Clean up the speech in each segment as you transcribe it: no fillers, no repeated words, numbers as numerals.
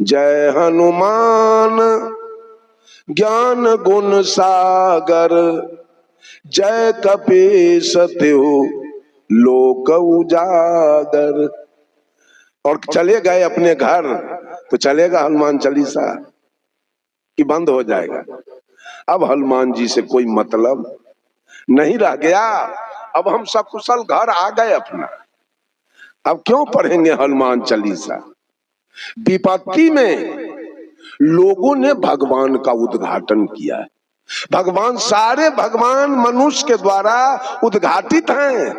जय हनुमान ज्ञान गुण सागर, जय कपीस तिहु लोक उजागर। और चले गए अपने घर, तो चलेगा हनुमान चालीसा कि बंद हो जाएगा? अब हनुमान जी से कोई मतलब नहीं रह गया। अब हम सकुशल घर आ गए अपना, अब क्यों पढ़ेंगे हनुमान चालीसा? विपत्ति में लोगों ने भगवान का उद्घाटन किया है। भगवान, सारे भगवान मनुष्य के द्वारा उद्घाटित हैं।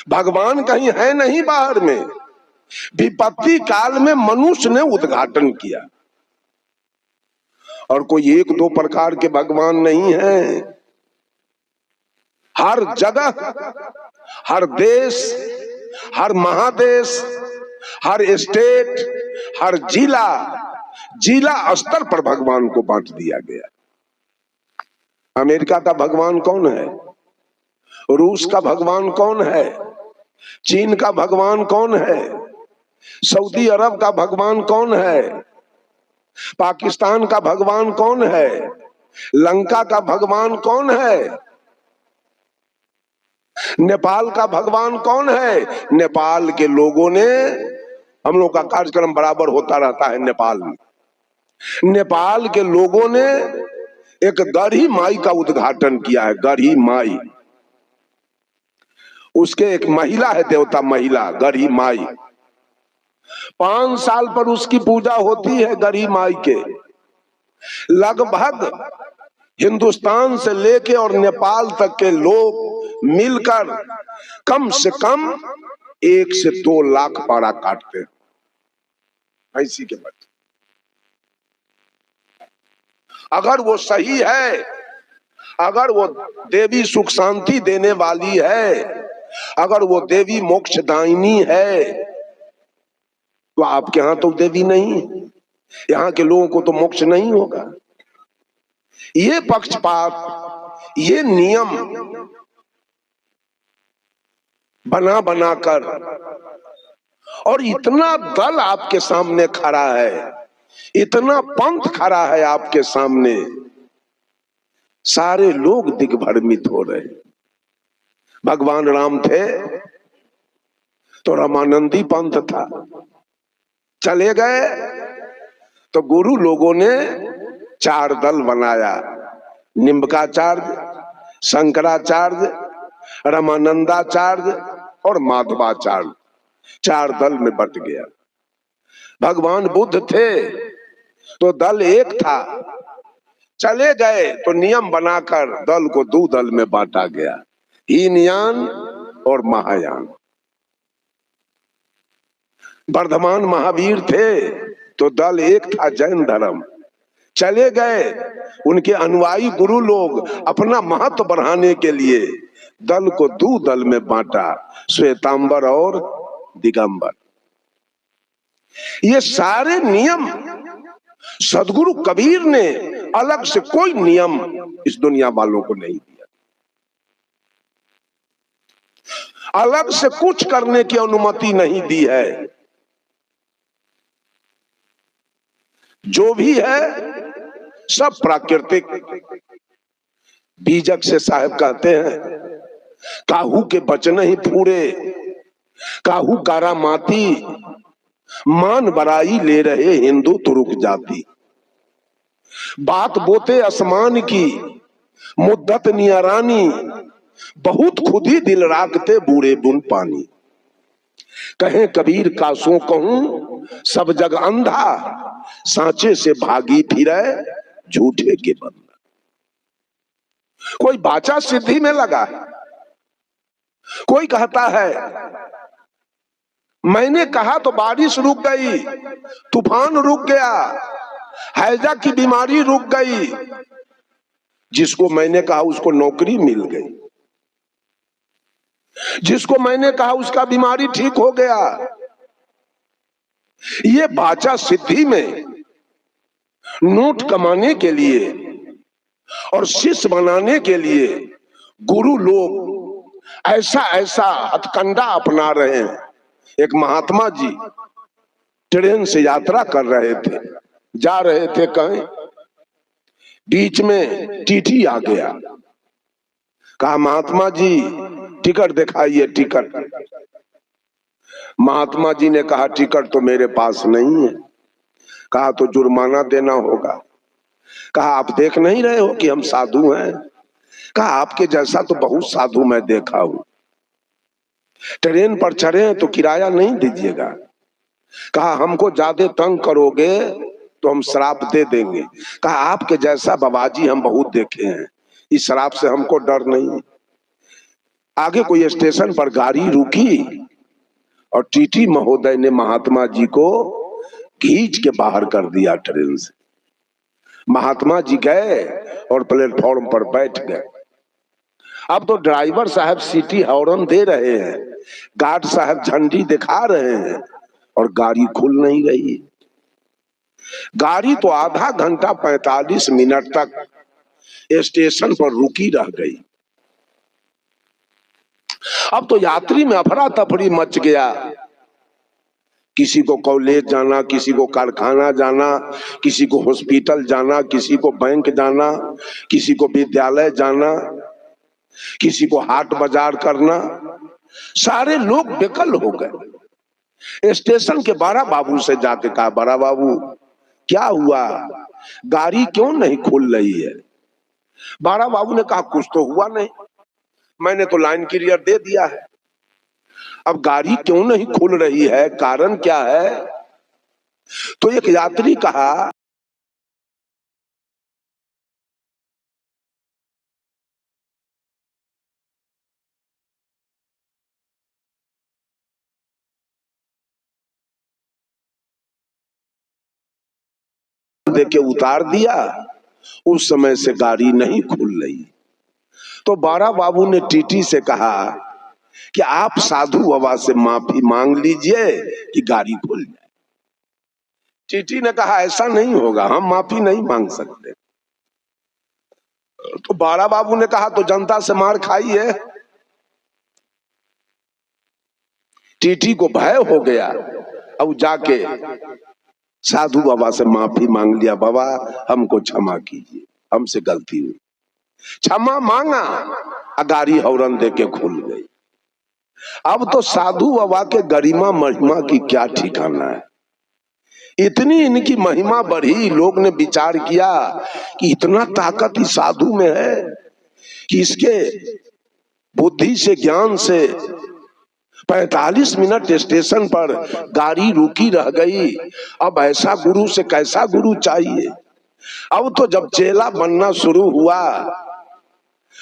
भगवान कहीं है नहीं बाहर में। विपत्ति काल में मनुष्य ने उद्घाटन किया। और कोई एक दो प्रकार के भगवान नहीं है। हर जगह, हर देश, हर महादेश, हर स्टेट, हर जिला, जिला स्तर पर भगवान को बांट दिया गया। अमेरिका का भगवान कौन है? रूस का भगवान कौन है? चीन का भगवान कौन है? सऊदी अरब का भगवान कौन है? पाकिस्तान का भगवान कौन है? लंका का भगवान कौन है? नेपाल का भगवान कौन है? नेपाल के लोगों ने, हम लोग का कार्यक्रम बराबर होता रहता है नेपाल में, नेपाल के लोगों ने एक गढ़ी माई का उद्घाटन किया है। गढ़ी माई, उसके एक महिला है, देवता महिला गढ़ी माई। 5 साल पर उसकी पूजा होती है गढ़ी माई के। लगभग हिंदुस्तान से लेके और नेपाल तक के लोग मिलकर कम से कम 1 से 2 लाख पारा काटते हैं भैंसी के बच्चे। अगर वो सही है, अगर वो देवी सुख शांति देने वाली है, अगर वो देवी मोक्षदायिनी है, तो आपके यहां तो देवी नहीं, यहां के लोगों को तो मोक्ष नहीं होगा। ये पक्षपात, ये नियम बना बनाकर, और इतना दल आपके सामने खड़ा है, इतना पंथ खड़ा है आपके सामने, सारे लोग दिग्भ्रमित हो रहे। भगवान राम थे तो रामानंदी पंथ था, चले गए तो गुरु लोगों ने 4 दल बनाया, निम्बकाचार्य, शंकराचार्य, रामानंदाचार्य और माधवाचार्य। 4 दल में बट गया। भगवान बुद्ध थे तो दल एक था, चले गए तो नियम बनाकर दल को 2 दल में बांटा गया, हीनयान और महायान। वर्धमान महावीर थे तो दल एक था, जैन धर्म। चले गए, उनके अनुयायी गुरु लोग अपना महत्व बढ़ाने के लिए दल को 2 दल में बांटा, श्वेतांबर और दिगंबर। ये सारे नियम सदगुरु कबीर ने अलग से कोई नियम इस दुनिया वालों को नहीं दिया। अलग से कुछ करने की अनुमति नहीं दी है। जो भी है सब प्राकृतिक। बीजक से साहब कहते हैं, काहू के बचन ही पूरे, काहू कारा माती, मान बराई ले रहे हिंदू तुरुक जाति। बात बोते आसमान की, मुद्दत नियरानी, बहुत खुद ही दिल राखते बूढ़े बुन पानी। कहें कबीर कासों कहूं सब जग अंधा, सांचे से भागी फिरे झूठे के बंदा। कोई बाचा सिद्धि में लगा है, कोई कहता है मैंने कहा तो बारिश रुक गई, तूफान रुक गया, हैजा की बीमारी रुक गई, जिसको मैंने कहा उसको नौकरी मिल गई, जिसको मैंने कहा उसका बीमारी ठीक हो गया। ये बाचा सिद्धि में नोट कमाने के लिए और शिष्य बनाने के लिए गुरु लोग ऐसा ऐसा हथकंडा अपना रहे हैं। एक महात्मा जी ट्रेन से यात्रा कर रहे थे, जा रहे थे कहीं, बीच में टीटी आ गया, कहा महात्मा जी टिकट दिखाइए, टिकट। महात्मा जी ने कहा टिकट तो मेरे पास नहीं है। कहा तो जुर्माना देना होगा। कहा आप देख नहीं रहे हो कि हम साधु हैं? कहा आपके जैसा तो बहुत साधु मैं देखा हूं। ट्रेन पर चढ़े तो किराया नहीं दीजिएगा। कहा हमको ज्यादा तंग करोगे तो हम श्राप दे देंगे। कहा आपके जैसा बाबाजी हम बहुत देखे हैं, इस श्राप से हमको डर नहीं। आगे कोई स्टेशन पर गाड़ी रुकी और टीटी महोदय ने महात्मा जी को खींच के बाहर कर दिया ट्रेन से। महात्मा जी गए और प्लेटफॉर्म पर बैठ गए। अब तो ड्राइवर साहब सीटी हॉर्न दे रहे हैं, गार्ड साहब झंडी दिखा रहे हैं और गाड़ी खुल नहीं रही। गाड़ी तो आधा घंटा 45 मिनट तक स्टेशन पर रुकी रह गई। अब तो यात्री में अफरा तफरी मच गया। किसी को कॉलेज जाना, किसी को कारखाना जाना, किसी को हॉस्पिटल जाना, किसी को बैंक जाना, किसी को विद्यालय जाना, किसी को हाट बाजार करना। सारे लोग बेकल हो गए। स्टेशन के बड़ा बाबू से जाके कहा, बड़ा बाबू क्या हुआ, गाड़ी क्यों नहीं खुल रही है? बड़ा बाबू ने कहा कुछ तो हुआ नहीं, मैंने तो लाइन क्लियर दे दिया है, अब गाड़ी क्यों नहीं खुल रही है, कारण क्या है? तो एक यात्री कहा देके उतार दिया, उस समय से गाड़ी नहीं खुल रही। तो बारा बाबू ने टीटी से कहा कि आप साधु बाबा से माफी मांग लीजिए कि गाड़ी खुल जाए। टीटी ने कहा ऐसा नहीं होगा, हम माफी नहीं मांग सकते। तो बारा बाबू ने कहा तो जनता से मार खाई है। टीटी को भय हो गया, अब जाके साधु बाबा से माफी मांग लिया, बाबा हमको क्षमा कीजिए, हमसे गलती हुई। क्षमा मांगा, गाड़ी हॉर्न देके खुल गई। अब तो साधु बाबा के गरिमा महिमा की क्या ठिकाना है। इतनी इनकी महिमा बढ़ी, लोग ने विचार किया कि इतना ताकत इस साधु में है कि इसके बुद्धि से, ज्ञान से 45 मिनट स्टेशन पर गाड़ी रुकी रह गई। अब ऐसा गुरु से कैसा गुरु चाहिए। अब तो जब चेला बनना शुरू हुआ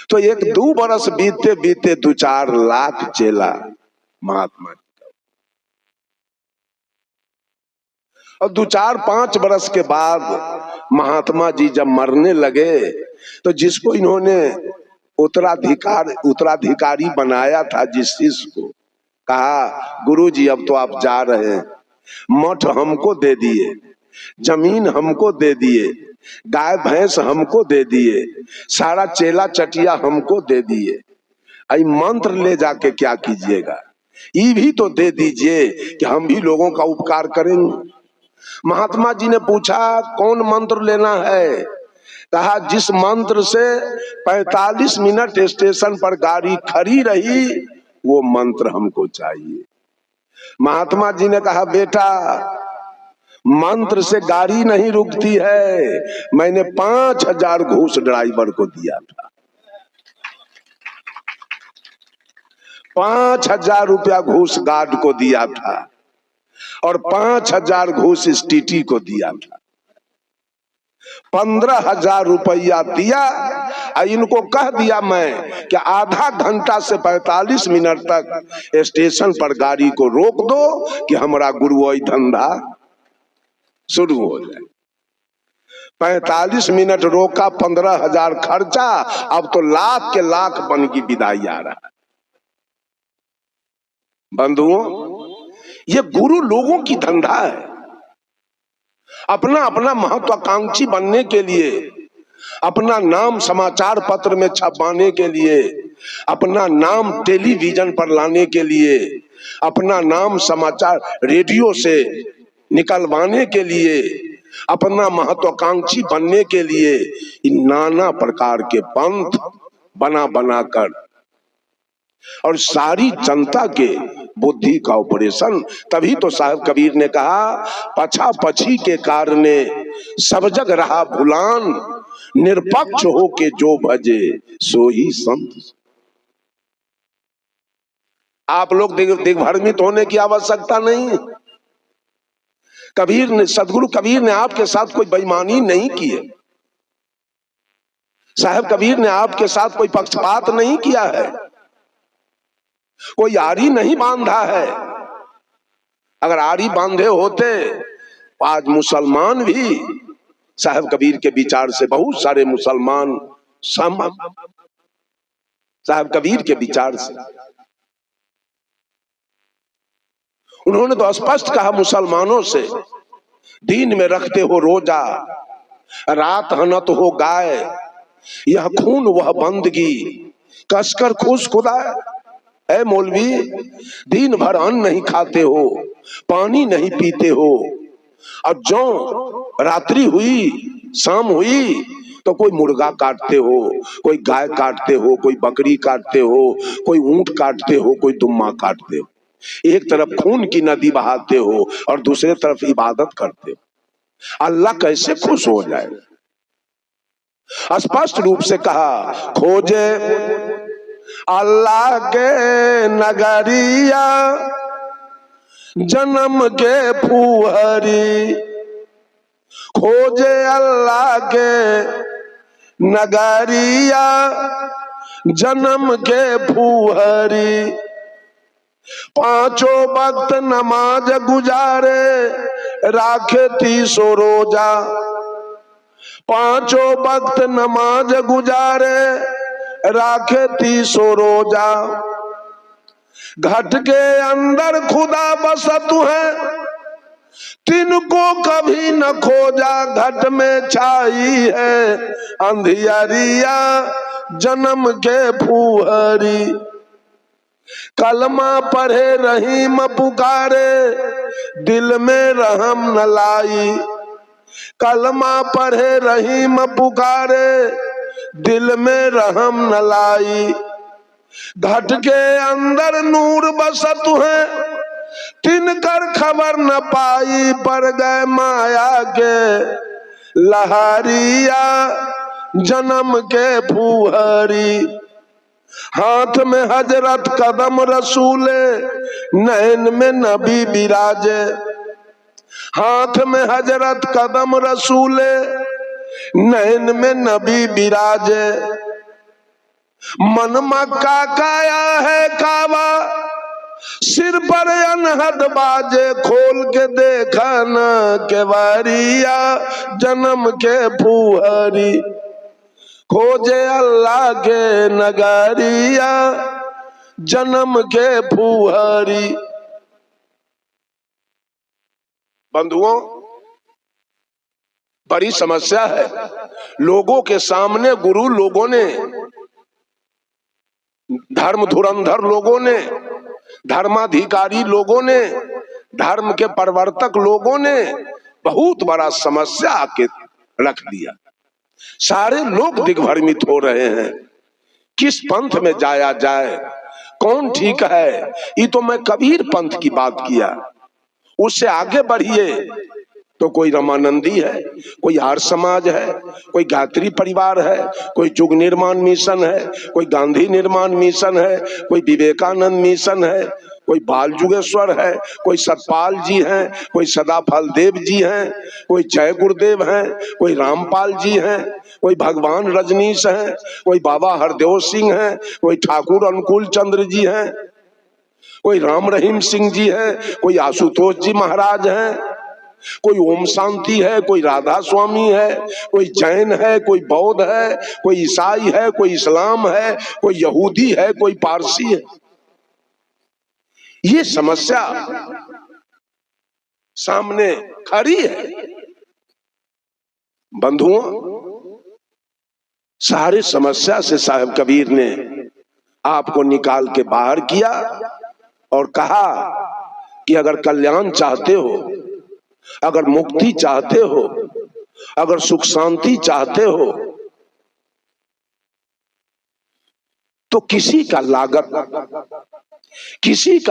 तो 1-2 बरस बीते बीते 2-4 लाख चेला महात्मा, और 2-4-5 बरस के बाद महात्मा जी जब मरने लगे तो जिसको इन्होंने उत्तराधिकारी बनाया था, जिस शिष्य को, कहा गुरुजी अब तो आप जा रहे हैं, मठ हमको दे दिए, जमीन हमको दे दिए, गाय भैंस हमको दे दिए, सारा चेला चटिया हमको दे दिए, आई मंत्र ले जाके क्या कीजिएगा, ये भी तो दे दीजिए कि हम भी लोगों का उपकार करेंगे। महात्मा जी ने पूछा कौन मंत्र लेना है? कहा जिस मंत्र से 45 मिनट स्टेशन पर गाड़ी खड़ी रही वो मंत्र हमको चाहिए। महात्मा जी ने कहा बेटा मंत्र से गाड़ी नहीं रुकती है, मैंने 5000 घूस ड्राइवर को दिया था, 5000 रुपया घूस गार्ड को दिया था और 5000 घूस इस टीटी को दिया था। 15,000 रुपया दिया, इनको कह दिया मैं कि आधा घंटा से 45 मिनट तक स्टेशन पर गाड़ी को रोक दो कि हमारा गुरुओं धंधा शुरू हो जाए। 45 मिनट रोका, 15,000 खर्चा, अब तो लाख के लाख बन की विदाई आ रहा है। बंधुओं, ये गुरु लोगों की धंधा है। अपना अपना महत्वाकांक्षी बनने के लिए, अपना नाम समाचार पत्र में छपवाने के लिए, अपना नाम टेलीविजन पर लाने के लिए, अपना नाम समाचार रेडियो से निकलवाने के लिए, अपना महत्वाकांक्षी बनने के लिए इन नाना प्रकार के पंथ बना बनाकर और सारी जनता के बुद्धि का ऑपरेशन। तभी तो साहब कबीर ने कहा, पछा पछी के कारणे सब जग रहा भुलान, निरपक्ष हो के जो भजे सो ही संत। आप लोग दिग्भ्रमित होने की आवश्यकता नहीं। कबीर ने, सदगुरु कबीर ने आपके साथ कोई बेईमानी नहीं की है। साहब कबीर ने आपके साथ कोई पक्षपात नहीं किया है, कोई आरी नहीं बांधा है। अगर आरी बांधे होते तो आज मुसलमान भी साहब कबीर के विचार से, बहुत सारे मुसलमान सहमत साहब कबीर के विचार से। उन्होंने तो स्पष्ट कहा मुसलमानों से, दिन में रखते हो रोजा, रात हनत हो गाय, यह खून वह बंदगी, कसकर खुश खुदा। ऐ मौलवी, दिन भर अन्न नहीं खाते हो, पानी नहीं पीते हो, और जो रात्रि हुई, शाम हुई, तो कोई मुर्गा काटते हो, कोई गाय काटते हो, कोई बकरी काटते हो, कोई ऊंट काटते हो, कोई दुम्मा काटते हो। एक तरफ खून की नदी बहाते हो और दूसरे तरफ इबादत करते हो। अल्लाह कैसे खुश हो जाए? स्पष्ट रूप से कहा, खोजे अल्लाह के नगरिया जन्म के फुहरी, खोजे अल्लाह के नगरिया जन्म के फुहरी, पांचों वक्त नमाज गुजारे राखे 30 रोजा, पांचों वक्त नमाज गुजारे राखे 30 रोजा, घट के अंदर खुदा बसत है तिनको कभी न खोजा, घट में छाई है अंधियारिया जन्म के फुहरी, कलमा पढ़े रहीम पुकारे दिल में रहम न लाई, कलमा पढ़े रहीम पुकारे दिल में रहम न लाई, घट के अंदर नूर बसत है तिनकर खबर न पाई, पर गए माया के लहारिया जन्म के फुहरी, हाथ में हजरत कदम रसूले नैन में नबी बिराजे, हाथ में हजरत कदम रसूले नैन में नबी बिराजे, मन मक्का काया है काबा सिर पर अनहद बाजे, खोल के देखा न केवरिया जन्म के फुहरी, खोजे अल्लाह के नगरिया जन्म के फुहरी। बंधुओं, बड़ी समस्या है। लोगों के सामने गुरु लोगों ने, धर्म धुरंधर लोगों ने, धर्माधिकारी लोगों ने, धर्म के प्रवर्तक लोगों ने बहुत बड़ा समस्या आके रख दिया। सारे लोग दिग्भ्रमित हो रहे हैं, किस पंथ में जाया जाए, कौन ठीक है। ये तो मैं कबीर पंथ की बात किया, उससे आगे बढ़िए तो कोई रमानंदी है, कोई आर्य समाज है, कोई गायत्री परिवार है, कोई युग निर्माण मिशन है, कोई गांधी निर्माण मिशन है, कोई विवेकानंद मिशन है, कोई बाल युगेश्वर है, कोई सतपाल जी हैं, कोई सदाफल देव जी हैं, कोई जय गुरुदेव हैं, कोई रामपाल जी हैं, कोई भगवान रजनीश हैं, कोई बाबा हरदेव सिंह हैं, कोई ठाकुर अनुकूल चंद्र जी हैं, कोई राम रहीम सिंह जी हैं, कोई आशुतोष जी महाराज हैं, कोई ओम शांति है, कोई राधा स्वामी है, कोई जैन है, कोई बौद्ध है, कोई ईसाई है, कोई इस्लाम है, कोई यहूदी है, कोई पारसी है। ये समस्या सामने खड़ी है। बंधुओं, सारे समस्या से साहब कबीर ने आपको निकाल के बाहर किया और कहा कि अगर कल्याण चाहते हो, अगर मुक्ति चाहते हो, अगर सुख शांति चाहते हो तो किसी का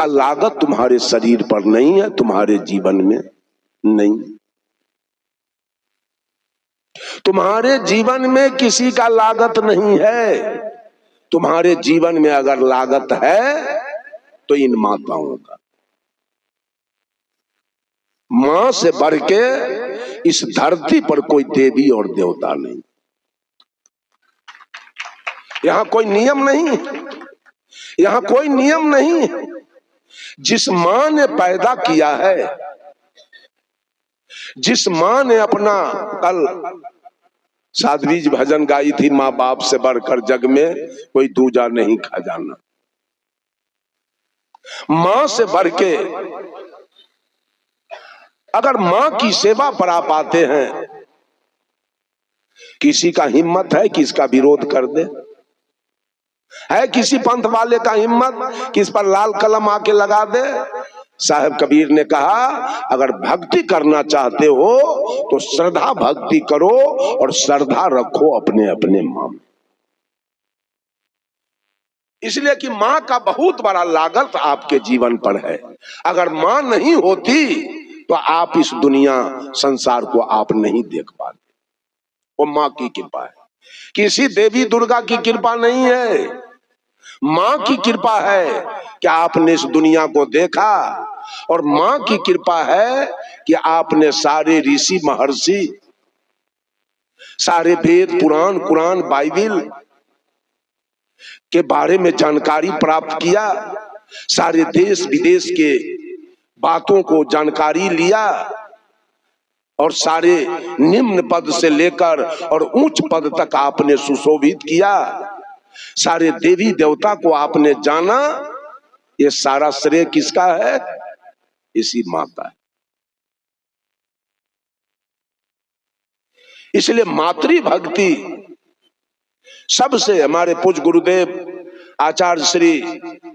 लागत तुम्हारे शरीर पर नहीं है, तुम्हारे जीवन में नहीं। तुम्हारे जीवन में किसी का लागत नहीं है। तुम्हारे जीवन में अगर लागत है तो इन माताओं का। मां से बढ़ के इस धरती पर कोई देवी और देवता नहीं। यहां कोई नियम नहीं, यहां कोई नियम नहीं। जिस मां ने पैदा किया है, जिस मां ने अपना, कल साध्वी जी भजन गाई थी, माँ बाप से बढ़कर जग में कोई दूजा नहीं खजाना। मां से बढ़ के अगर मां की सेवा पर आप आते हैं, किसी का हिम्मत है कि इसका विरोध कर दे? है किसी पंथ वाले का हिम्मत कि इस पर लाल कलम आके लगा दे? साहब कबीर ने कहा, अगर भक्ति करना चाहते हो तो श्रद्धा भक्ति करो और श्रद्धा रखो अपने अपने मां में। इसलिए कि मां का बहुत बड़ा लागत आपके जीवन पर है। अगर मां नहीं होती तो आप इस दुनिया संसार को आप नहीं देख पाते। वो मां की कृपा है, किसी देवी दुर्गा की कृपा नहीं है, मां की कृपा है कि आपने इस दुनिया को देखा। और मां की कृपा है कि आपने सारे ऋषि महर्षि, सारे वेद पुराण कुरान बाइबिल के बारे में जानकारी प्राप्त किया, सारे देश विदेश के बातों को जानकारी लिया और सारे निम्न पद से लेकर और उच्च पद तक आपने सुशोभित किया, सारे देवी देवता को आपने जाना। ये सारा श्रेय किसका है? इसी मां का है। इसलिए मातृ भक्ति सबसे, हमारे पूज्य गुरुदेव आचार्य श्री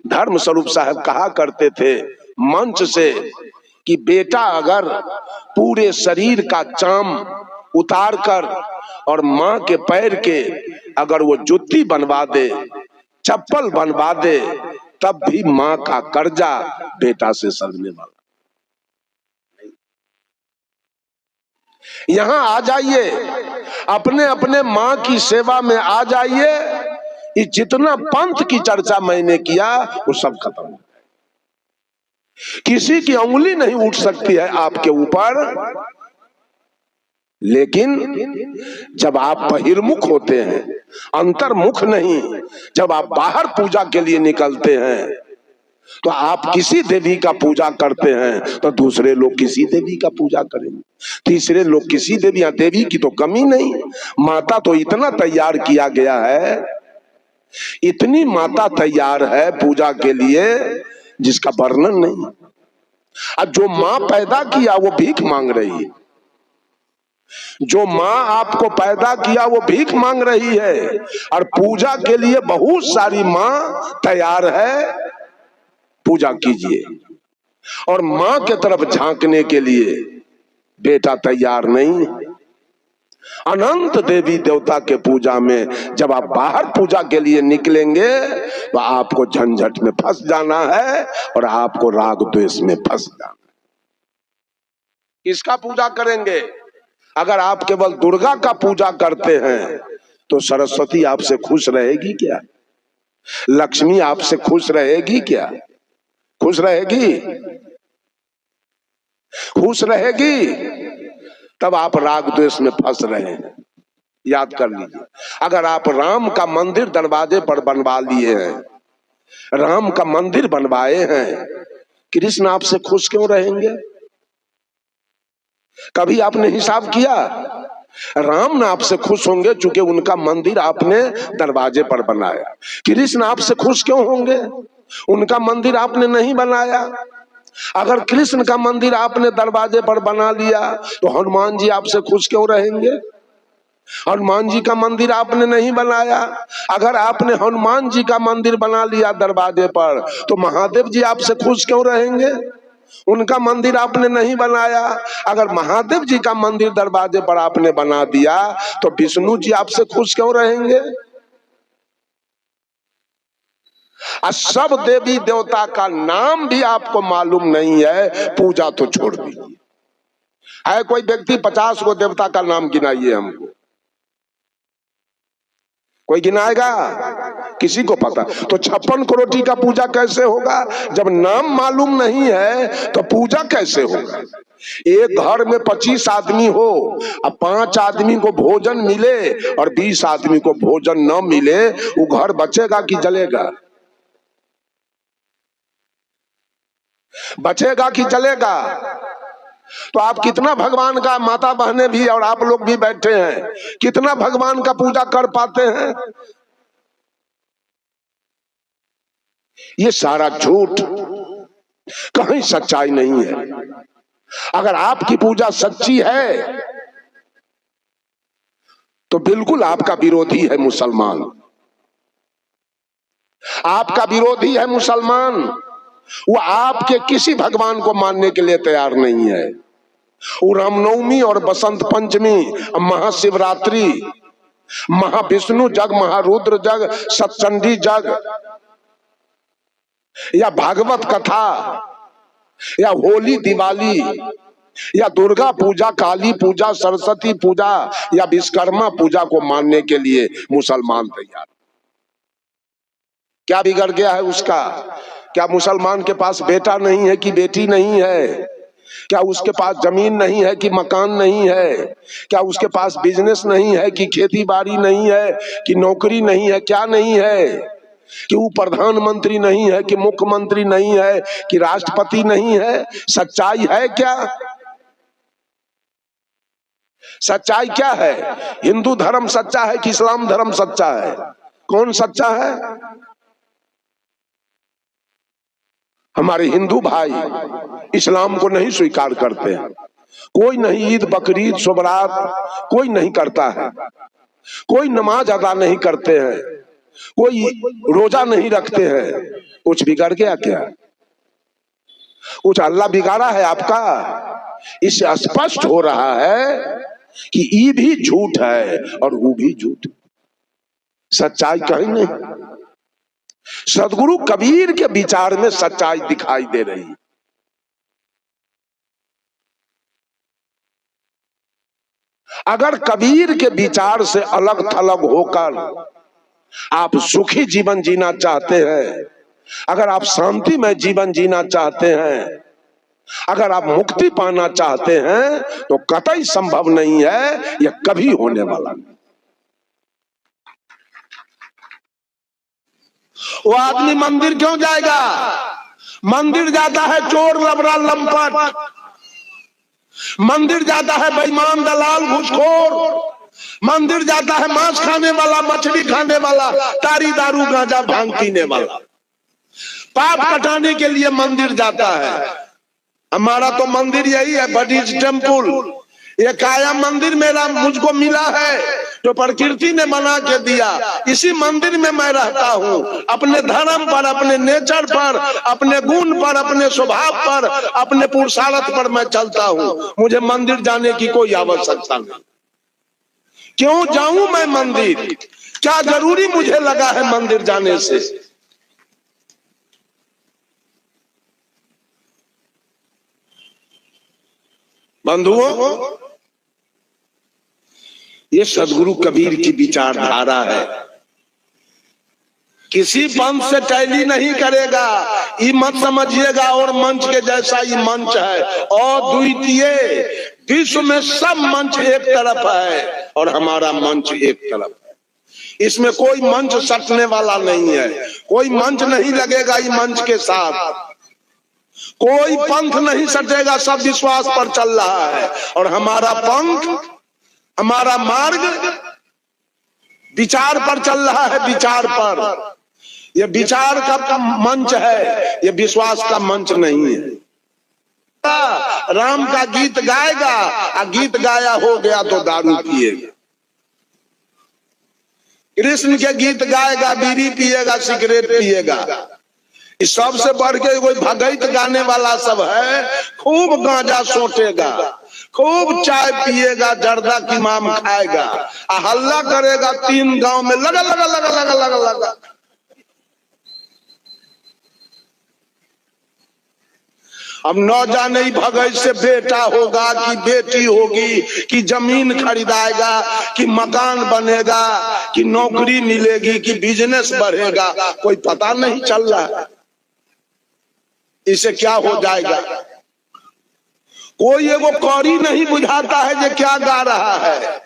धर्म स्वरूप साहब कहा करते थे मंच से कि बेटा अगर पूरे शरीर का चाम उतार कर और मां के पैर के अगर वो जुत्ती बनवा दे, चप्पल बनवा दे, तब भी मां का कर्जा बेटा से सजने वाला। यहां आ जाइए, अपने अपने मां की सेवा में आ जाइए। ये जितना पंथ की चर्चा मैंने किया वो सब खत्म है। किसी की उंगली नहीं उठ सकती है आपके ऊपर। लेकिन जब आप बहिर्मुख होते हैं, अंतर्मुख नहीं, जब आप बाहर पूजा के लिए निकलते हैं तो आप किसी देवी का पूजा करते हैं तो दूसरे लोग किसी देवी का पूजा करेंगे, तीसरे लोग किसी देवी। या देवी की तो कमी नहीं, माता तो इतना तैयार किया गया है, इतनी माता तैयार है पूजा के लिए जिसका वर्णन नहीं। अब जो मां पैदा किया वो भीख मांग रही है, जो मां आपको पैदा किया वो भीख मांग रही है, और पूजा के लिए बहुत सारी मां तैयार है। पूजा कीजिए, और मां के तरफ झांकने के लिए बेटा तैयार नहीं। अनंत देवी देवता के पूजा में जब आप बाहर पूजा के लिए निकलेंगे तो आपको झंझट में फंस जाना है और आपको राग द्वेष में फंस जाना है। किसका पूजा करेंगे? अगर आप केवल दुर्गा का पूजा करते हैं तो सरस्वती आपसे खुश रहेगी क्या? लक्ष्मी आपसे खुश रहेगी क्या? खुश रहेगी? खुश रहेगी? तब आप राग द्वेष में फंस रहे हैं। याद कर लीजिए, अगर आप राम का मंदिर दरवाजे पर बनवा लिए हैं, राम का मंदिर बनवाए हैं, कृष्ण आपसे खुश क्यों रहेंगे? कभी आपने हिसाब किया? राम ना आपसे खुश होंगे चूंकि उनका मंदिर आपने दरवाजे पर बनाया। कृष्ण आपसे खुश क्यों होंगे? उनका मंदिर आपने नहीं बनाया। अगर कृष्ण का मंदिर आपने दरवाजे पर बना लिया तो हनुमान जी आपसे खुश क्यों रहेंगे? हनुमान जी का मंदिर आपने नहीं बनाया। अगर आपने हनुमान जी का मंदिर बना लिया दरवाजे पर तो महादेव जी आपसे खुश क्यों रहेंगे? उनका मंदिर आपने नहीं बनाया। अगर महादेव जी का मंदिर दरवाजे पर आपने बना दिया तो विष्णु जी आपसे खुश क्यों रहेंगे? सब देवी देवता का नाम भी आपको मालूम नहीं है, पूजा तो छोड़ दीजिए। है कोई व्यक्ति 50 को देवता का नाम गिनाइए हमको, कोई गिनाएगा? किसी को पता? तो 56 करोड़ का पूजा कैसे होगा? जब नाम मालूम नहीं है तो पूजा कैसे होगा? एक घर में 25 आदमी हो, अब 5 आदमी को भोजन मिले और 20 आदमी को भोजन न मिले, वो घर बचेगा कि जलेगा? बचेगा कि जलेगा? तो आप कितना भगवान का, माता बहनें भी और आप लोग भी बैठे हैं, कितना भगवान का पूजा कर पाते हैं? ये सारा झूठ, कहीं सच्चाई नहीं है। अगर आपकी पूजा सच्ची है तो बिल्कुल आपका विरोधी है मुसलमान, आपका विरोधी है मुसलमान। वो आपके किसी भगवान को मानने के लिए तैयार नहीं है। वो रामनवमी और बसंत पंचमी, महाशिवरात्रि, महाविष्णु जग, महारुद्र जग, सतचंडी जग, या भागवत कथा, या होली दिवाली, या दुर्गा पूजा, काली पूजा, सरस्वती पूजा या विश्वकर्मा पूजा को मानने के लिए मुसलमान तैयार। क्या बिगड़ गया है उसका? क्या मुसलमान के पास बेटा नहीं है कि बेटी नहीं है? क्या उसके पास जमीन नहीं है कि मकान नहीं है? क्या उसके पास बिजनेस नहीं है कि खेती बाड़ी नहीं है कि नौकरी नहीं है? क्या नहीं है? कि वो प्रधानमंत्री नहीं है कि मुख्यमंत्री नहीं है कि राष्ट्रपति नहीं है? सच्चाई है क्या? सच्चाई क्या है? हिंदू धर्म सच्चा है कि इस्लाम धर्म सच्चा है? कौन सच्चा है? हमारे हिंदू भाई इस्लाम को नहीं स्वीकार करते हैं। कोई नहीं ईद बकरीद शुभरात कोई नहीं करता है, कोई नमाज अदा नहीं करते हैं, कोई रोजा नहीं रखते हैं। कुछ बिगड़ गया क्या? कुछ अल्लाह बिगाड़ा है आपका? इससे स्पष्ट हो रहा है कि ई भी झूठ है और वो भी झूठ, सच्चाई कहीं नहीं। सदगुरु कबीर के विचार में सच्चाई दिखाई दे रही। अगर कबीर के विचार से अलग थलग होकर आप सुखी जीवन जीना चाहते हैं, अगर आप शांतिमय जीवन जीना चाहते हैं, अगर आप मुक्ति पाना चाहते हैं, तो कतई संभव नहीं है, यह कभी होने वाला नहीं। वो आदमी मंदिर क्यों जाएगा? मंदिर जाता है चोर लबरा लंपट, मंदिर जाता है बेईमान दलाल घूसखोर, मंदिर जाता है मांस खाने वाला, मछली खाने वाला, तारी दारू गांजा भांग पीने वाला। पाप कटाने के लिए मंदिर जाता है। हमारा तो मंदिर यही है, बडीज टेम्पल। ये काया मंदिर मेरा मुझको मिला है, जो प्रकृति ने बना के दिया। इसी मंदिर में मैं रहता हूँ। अपने धर्म पर, अपने नेचर पर, अपने गुण पर, अपने स्वभाव पर, अपने पुरुषार्थ पर मैं चलता हूँ। मुझे मंदिर जाने की कोई आवश्यकता नहीं। क्यों जाऊं मैं मंदिर? क्या जरूरी मुझे लगा है मंदिर जाने से? बंधुओं, ये सदगुरु कबीर की विचारधारा है। किसी पंथ से टैली नहीं करेगा, ये मत समझिएगा। और मंच के जैसा ये मंच है, और द्वितीय विश्व में सब मंच एक तरफ है और हमारा मंच एक तरफ है। इसमें कोई मंच सटने वाला नहीं है, कोई मंच नहीं लगेगा। ये मंच के साथ कोई पंथ नहीं सटेगा, सब विश्वास पर चल रहा है। और हमारा पंथ, हमारा मार्ग विचार पर चल रहा है, विचार पर। यह विचार का मंच है, यह विश्वास का मंच नहीं है। राम का गीत गाएगा, गीत गाया हो गया तो दारू पिएगा। कृष्ण के गीत गाएगा, बीड़ी पिएगा, सिगरेट पिएगा। इस सबसे बढ़ के कोई भगत गाने वाला सब है, खूब गांजा सोटेगा, खूब चाय पिएगा, जर्दा की माम खाएगा, हल्ला करेगा 3 गांव में, लगा लगा लगा लगा लगा लगा। अब न जाने भगत से बेटा होगा कि बेटी होगी, कि जमीन खरीदाएगा, कि मकान बनेगा, कि नौकरी मिलेगी, कि बिजनेस बढ़ेगा, कोई पता नहीं चल रहा। इसे क्या हो जाएगा, कोई एगो कौड़ी नहीं बुझाता है जो क्या गा रहा है।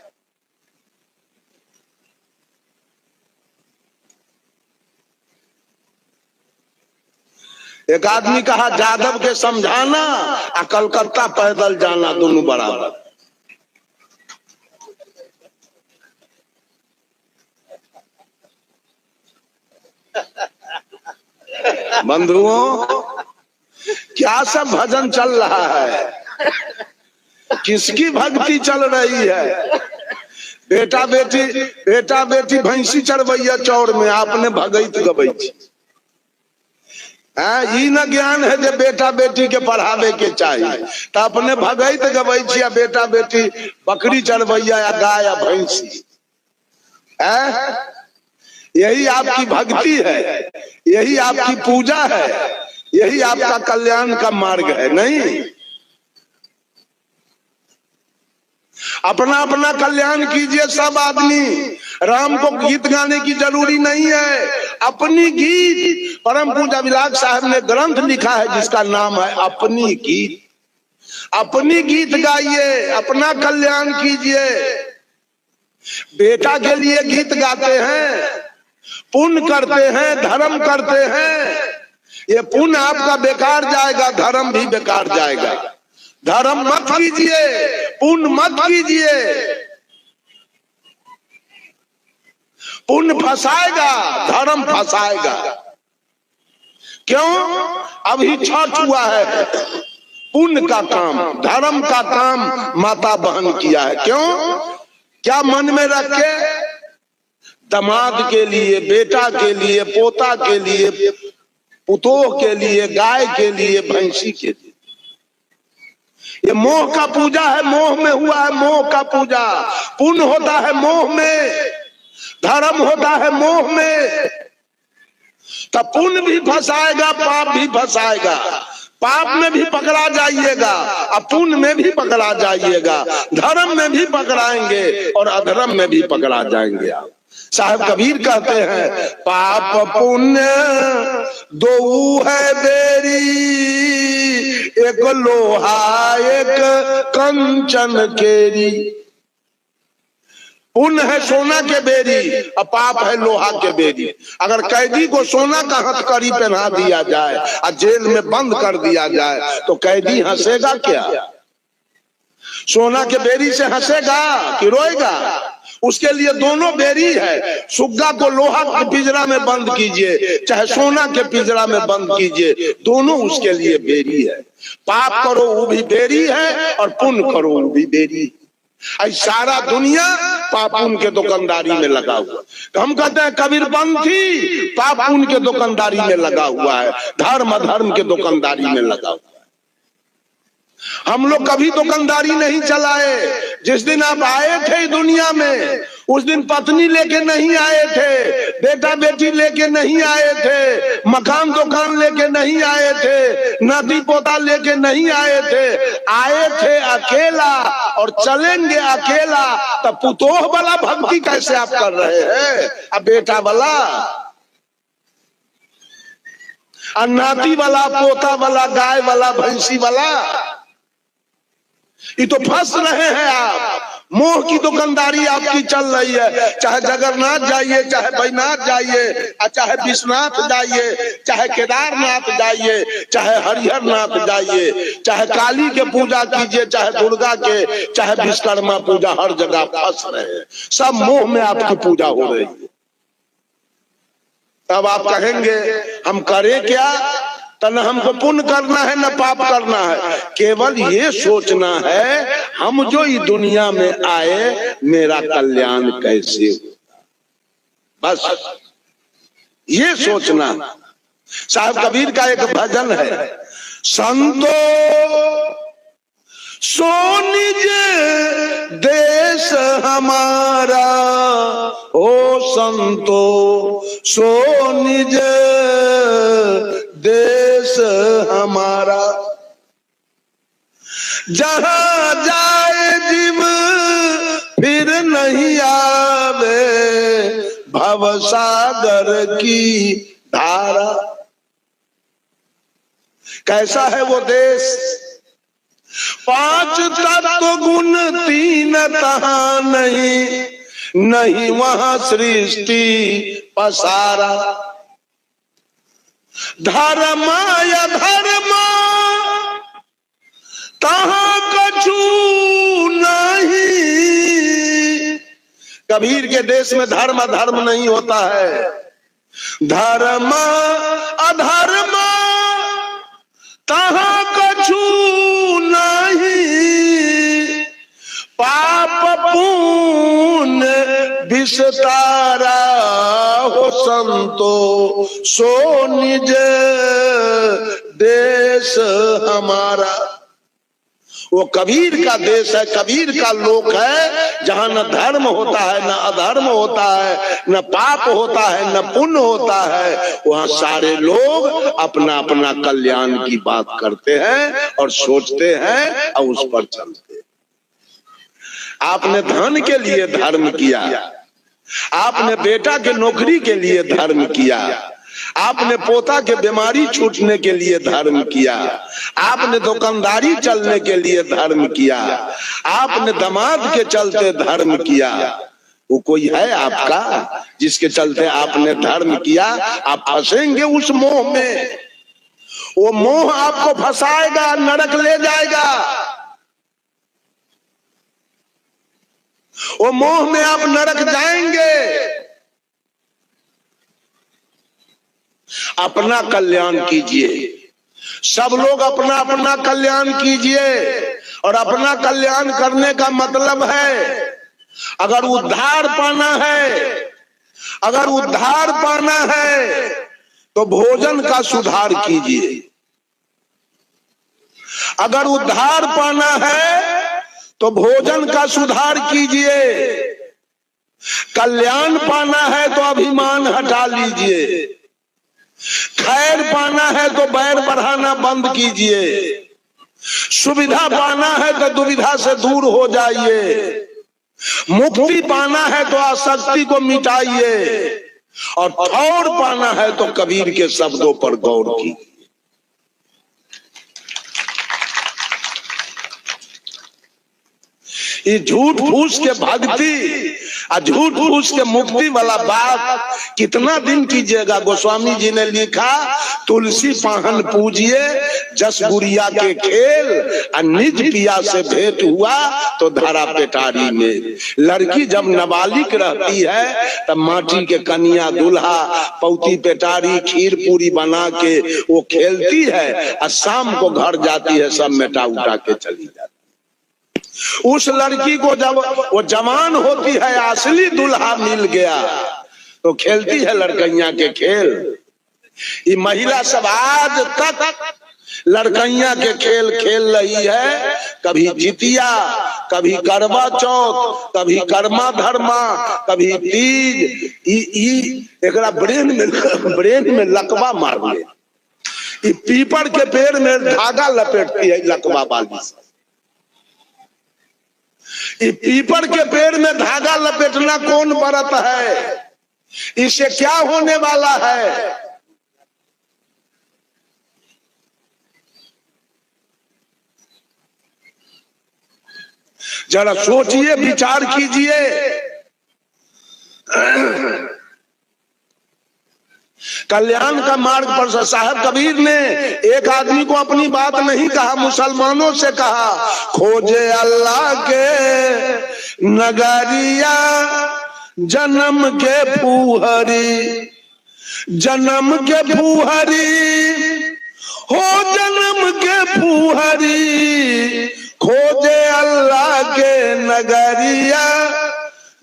एक आदमी कहा जादव के समझाना और कलकत्ता पैदल जाना दोनों बराबर। बंधुओं, क्या सब भजन चल रहा है, किसकी भक्ति चल रही है? बेटा बेटी भैंसी चढ़वैया चौड़ में, आपने भगत गवै। ई न ज्ञान है जो बेटा बेटी के पढ़ावे के चाहिए, तो अपने भगत गवै, बेटा बेटी बकरी चढ़वैया या गाय या भैंसी। यही आपकी भक्ति है, यही आपकी पूजा है, यही आपका कल्याण का मार्ग है। नहीं, अपना अपना कल्याण कीजिए सब आदमी। राम को गीत गाने की जरूरी नहीं है, अपनी गीत। परम पूजा विराग साहब ने ग्रंथ लिखा है जिसका नाम है अपनी गीत। अपनी गीत गाइए, अपना कल्याण कीजिए। बेटा के लिए गीत गाते हैं, पुण्य करते हैं, धर्म करते हैं। ये पुण्य आपका बेकार जाएगा, धर्म भी बेकार जाएगा। धर्म मत कीजिए, पुण्य मत कीजिए। पुण्य फंसाएगा, धर्म फंसाएगा। क्यों? अभी छठ हुआ है, पुण्य का काम, धर्म का काम माता बहन किया है। क्यों? क्या मन में रख के? दामाद के लिए, बेटा के लिए, पोता के लिए, पुतोह के लिए, गाय के लिए, भैंसी के लिए। ये मोह का पूजा है, मोह में हुआ है मोह का पूजा। पुण्य होता है मोह में, धर्म होता है मोह में। तब पुण्य भी फंसाएगा, पाप भी फंसाएगा। पाप में भी पकड़ा जाइएगा और पुण्य में भी पकड़ा जाइएगा, धर्म में भी पकड़ाएंगे और अधर्म में भी पकड़ा जाएंगे आप। साहब कबीर कहते हैं, पाप पुण्य दो है बेरी, एक लोहा एक कंचन केरी। पुण्य है सोना के बेरी और पाप है लोहा के बेरी। अगर कैदी को सोना का हथकड़ी पहना दिया जाए और जेल में बंद कर दिया जाए तो कैदी हंसेगा क्या? सोना के बेरी से हंसेगा कि रोएगा? उसके लिए दोनों बेरी है। सुग्गा को लोहा के पिंजरा में बंद कीजिए, चाहे सोना के पिंजरा में बंद कीजिए, दोनों उसके लिए बेरी है। पाप करो वो भी बेरी है और पुण्य करो वो भी बेरी। सारा दुनिया पाप पुण्य के दुकानदारी में लगा हुआ। तो हम कहते हैं कबीरपंथी पाप पुण्य के दुकानदारी में लगा हुआ है, धर्म अधर्म के दुकानदारी में लगा हुआ है। हम लोग कभी दुकानदारी नहीं चलाए। जिस दिन आप आए थे दुनिया में उस दिन पत्नी लेके नहीं आए थे, बेटा बेटी लेके नहीं आए थे, मकान दुकान लेके नहीं आए थे, नाती पोता लेके नहीं आए थे। आए थे अकेला और चलेंगे अकेला। तब पुतोह वाला भक्ति कैसे आप कर रहे हैं? अब बेटा वाला, नाती वाला, पोता वाला, गाय वाला, भैंसी वाला, ये तो फंस रहे हैं आप। मोह की दुकानदारी आपकी चल रही है। चाहे जगन्नाथ जाइए, चाहे बैजनाथ जाइए, चाहे विश्वनाथ जाइए, चाहे केदारनाथ जाइए, चाहे हरिहर नाथ जाइए, चाहे काली के पूजा कीजिए, चाहे दुर्गा के, चाहे विश्वकर्मा पूजा, हर जगह फंस रहे हैं। सब मोह में आपकी पूजा हो रही है। तब आप कहेंगे हम करें क्या? तो न हमको पुण्य करना है न पाप करना है, केवल ये सोचना है हम जो इस दुनिया में आए मेरा कल्याण कैसे हो, बस ये सोचना। साहब कबीर का एक भजन है, संतो सो निज देश हमारा, ओ संतो सो निज देश हमारा, जहां जाए जीव फिर नहीं आवे, भवसागर की धारा। कैसा है वो देश? 5 तत्व गुण 3 तहां नहीं, नहीं वहां सृष्टि पसारा। धर्म या धर्म तहां कछु नहीं। कबीर के देश में धर्म अधर्म नहीं होता है। धर्म अधर्म तहां कछु नहीं, पाप पुण्य विस्तारा, हो संतो सो निज देश हमारा। वो कबीर का देश है, कबीर का लोक है, जहां न धर्म होता है, न अधर्म होता है, न पाप होता है, न पुण्य होता है। वहां सारे लोग अपना अपना कल्याण की बात करते हैं और सोचते हैं और उस पर चलते हैं। आपने धन के लिए धर्म किया, आपने बेटा के नौकरी के लिए धर्म किया, आपने पोता के बीमारी छूटने के लिए धर्म किया, आपने दुकानदारी चलने के लिए धर्म किया, आपने दामाद के चलते धर्म किया। वो कोई है आपका जिसके चलते आपने धर्म किया? आप फंसेंगे उस मोह में, वो मोह आपको फंसाएगा, नरक ले जाएगा। वो मोह में आप नरक जाएंगे। अपना कल्याण कीजिए, सब लोग अपना अपना कल्याण कीजिए। और अपना कल्याण करने का मतलब है, अगर उद्धार पाना है, अगर उद्धार पाना है तो भोजन का सुधार कीजिए। अगर उद्धार पाना है तो भोजन का सुधार कीजिए। कल्याण पाना है तो अभिमान हटा लीजिए। खैर पाना है तो बैर बढ़ाना बंद कीजिए। सुविधा पाना है तो दुविधा से दूर हो जाइए। मुक्ति पाना है तो आसक्ति को मिटाइए। और ठौर पाना है तो कबीर के शब्दों पर गौर कीजिए। ये झूठ फूस के भक्ति और झूठ फूस के मुक्ति वाला बात कितना दिन कीजिएगा। गोस्वामी जी ने लिखा, तुलसी पाहन पूजिए जस गुड़िया के खेल, और निज पिया से भेंट हुआ तो धरा पेटारी में। लड़की जब नाबालिग रहती है तब माटी के कन्या दूल्हा पौती पेटारी खीर पूरी बना के वो खेलती है, और शाम को घर जाती है, सब मेटा उठा के चली जाती है। उस लड़की को जब वो जवान होती है, असली दूल्हा मिल गया, तो खेलती है लड़कैया के खेल। ये महिला सब आज तक लड़कैया के खेल खेल रही है। कभी जितिया, कभी करवा चौथ, कभी कर्मा धर्मा, कभी तीज। एकरा ब्रेन में लकवा मार ले। पीपल के पेड़ में धागा लपेटती है लकवा वाली। पीपल के पेड़ में धागा लपेटना कौन व्रत है? इससे क्या होने वाला है? जरा सोचिए, विचार कीजिए। कल्याण का मार्ग पर साहब कबीर ने एक आदमी को अपनी बात नहीं कहा, मुसलमानों से कहा, खोजे अल्लाह के नगरिया जन्म के फूहरी, जन्म के फूहरी हो, जन्म के फूहरी, खोजे अल्लाह के नगरिया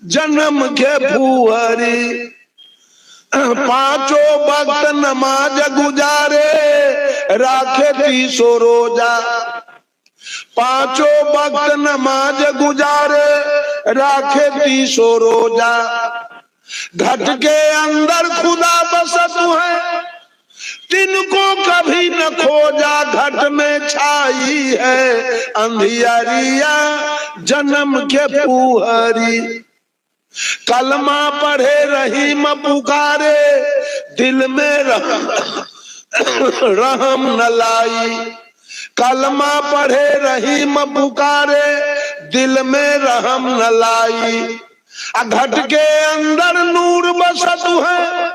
जन्म के फूहरी। पांचों वक्त नमाज गुजारे, राखे 300 रोजा। पांचों वक्त नमाज गुजारे, राखे 300 रोजा। घट के अंदर खुदा बसत है, तिनको कभी न खोजा। घट में छाई है अंधियारिया, जन्म के पुहरी। कलमा पढ़े रहीम पुकारे, दिल में रहम न लाई। कलमा पढ़े रहीम पुकारे, दिल में रहम न लाई। घट के अंदर नूर बसत है,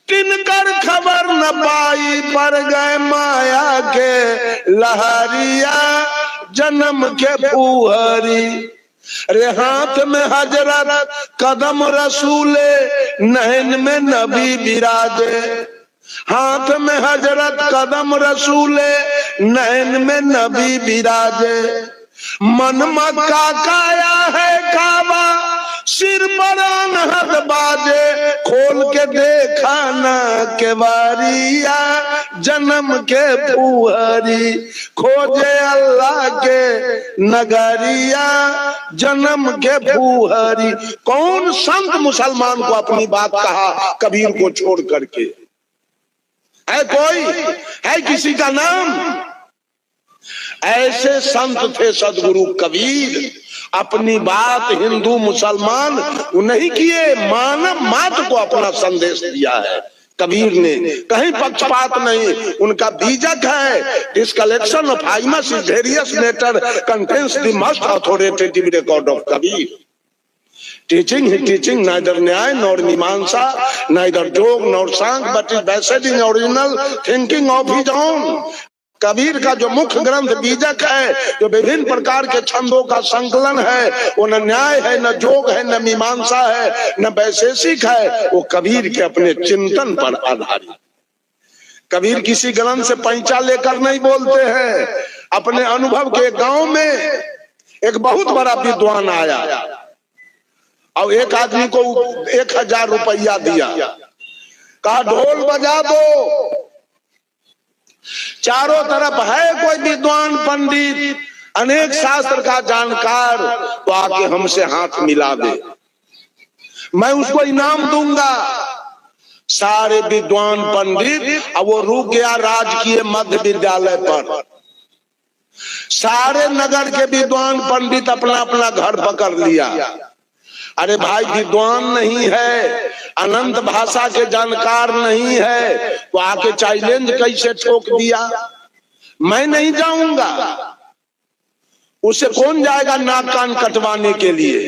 तिनकर खबर न पाई। पर गए माया के लहरिया, जन्म के पुहरी। अरे हाथ में हजरत कदम रसूले, नैन में नबी विराजे। हाथ में हजरत कदम रसूले, नैन में नबी विराजे। मन मक्का काया है काबा, सिर पर अनहद बाजे। खोल के देखा न केवारिया, जन्म के पुहरी। खोजे अल्लाह के नगरिया, जन्म के पुहरी। कौन संत मुसलमान को अपनी बात कहा कबीर को छोड़ करके? है कोई? है किसी का नाम? ऐसे संत थे सदगुरु कबीर। अपनी बात हिंदू मुसलमान नहीं किए, मानव मात्र को अपना संदेश दिया है कबीर ने। कहीं पक्षपात नहीं। उनका बीजक है, this collection of hymns is various matter contains the most authoritative record of Kabir. Teaching, he teaching neither न्याय nor मीमांसा, neither जोग nor Sankh, but is based in original thinking of his own। Kabir का जो मुख्य ग्रंथ बीजक है, जो विभिन्न प्रकार के छंदों का संकलन है, वो न न्याय है, न जोग है, न मीमांसा है, न वैशेषिक है। वो कबीर के अपने चिंतन पर आधारित। कबीर किसी ग्रंथ से पैंचा लेकर नहीं बोलते हैं। अपने अनुभव के गांव में एक बहुत बड़ा विद्वान आया और एक आदमी को 1000 रुपया दिया। कहा ढोल बजा दो। चारों तरफ है कोई विद्वान पंडित, अनेक शास्त्र का जानकार, तो आके हमसे हाथ मिला दे, मैं उसको इनाम दूंगा। सारे विद्वान पंडित, अब वो रुक गया राजकीय मध्य विद्यालय पर। सारे नगर के विद्वान पंडित अपना अपना घर पकड़ लिया। अरे भाई विद्वान नहीं है, अनंत भाषा के जानकार नहीं है, तो आके चैलेंज कैसे ठोक दिया? मैं नहीं जाऊंगा। उसे कौन जाएगा नाक कान कटवाने के लिए?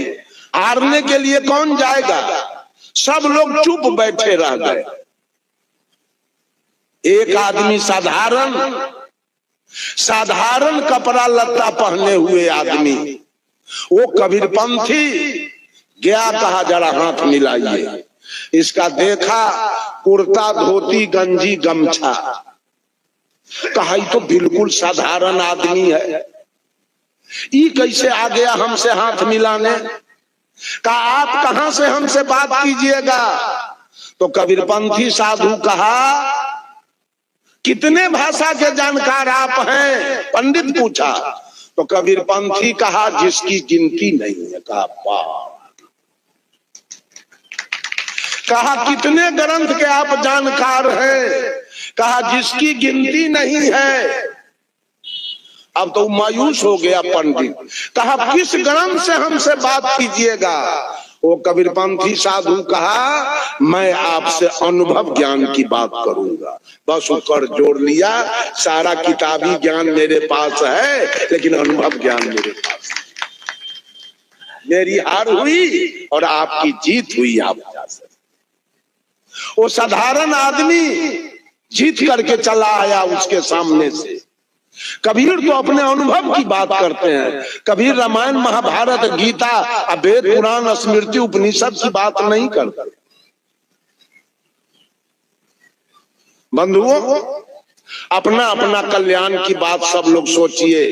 हारने के लिए कौन जाएगा? सब लोग चुप बैठे रह गए। एक आदमी साधारण कपड़ा लत्ता पहने हुए आदमी, वो कबीरपंथी गया, कहा जरा हाथ मिलाइए। इसका देखा कुर्ता धोती गंजी गमछा, कहा तो बिल्कुल साधारण आदमी है, ये कैसे आ गया हमसे हाथ मिलाने? कहा आप कहां से हमसे बात कीजिएगा? तो कबीरपंथी साधु कहा कितने भाषा के जानकार आप हैं? पंडित पूछा तो कबीरपंथी कहा जिसकी गिनती नहीं है। कहा कितने ग्रंथ के आप जानकार हैं? कहा जिसकी गिनती नहीं है। अब तो मायूस हो गया पंडित। कहा किस ग्रंथ से हमसे बात कीजिएगा? वो कबीरपंथी साधु कहा मैं आपसे अनुभव ज्ञान की बात करूंगा। बस ऊपर जोड़ लिया, सारा किताबी ज्ञान मेरे पास है लेकिन अनुभव ज्ञान मेरे पास है। मेरी हार हुई और आपकी जीत हुई। आप जा सकते। वो साधारण आदमी जीत करके चला आया उसके सामने से। कबीर तो अपने अनुभव की बात करते हैं। कबीर रामायण महाभारत गीता वेद पुराण स्मृति उपनिषद की बात नहीं करते। बंधुओं, अपना अपना कल्याण की बात सब लोग सोचिए।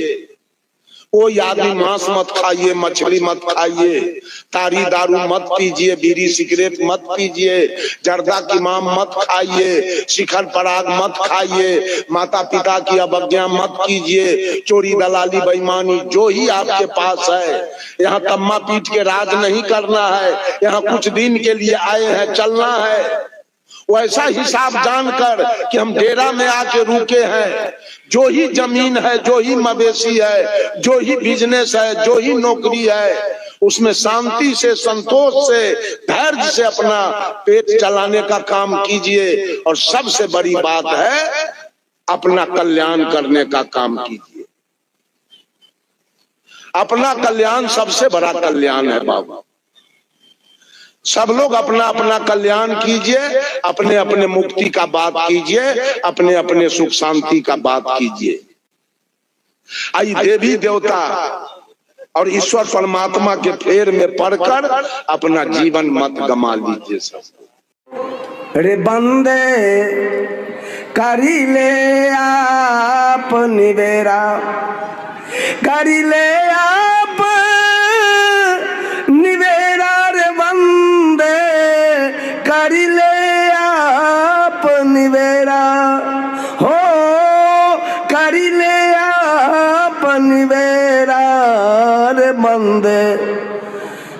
कोई आदमी मांस मत खाइए, मछली मत खाइए, तारी दारू मत पीजिए, बीड़ी सिगरेट मत पीजिए, जर्दा की माम मत खाइए, शिखर पराग मत खाइए, माता पिता की अवज्ञा मत कीजिए, चोरी दलाली बेईमानी जो ही आपके पास है। यहाँ तम्मा पीट के राज नहीं करना है, यहाँ कुछ दिन के लिए आए हैं, चलना है। वैसा हिसाब जानकर कि हम डेरा में आके रुके हैं, जो ही जमीन है, जो ही मवेशी है, जो ही बिजनेस है, जो ही नौकरी है, उसमें शांति से, संतोष से, धैर्य से अपना पेट चलाने का काम कीजिए। और सबसे बड़ी बात है, अपना कल्याण करने का काम कीजिए। अपना कल्याण सबसे बड़ा कल्याण है बाबा। सब लोग अपना अपना कल्याण कीजिए, अपने अपने मुक्ति का बात कीजिए, अपने अपने सुख शांति का बात कीजिए। आई देवी देवता और ईश्वर परमात्मा के फेर में पड़कर अपना जीवन मत गमा लीजिए। सब रे बंदे करी ले आप निवेरा, करी ले आप निवेरा, रे बंदे करी ले आप निवेरा, हो करी ले आप निवेरा, रे बंदे।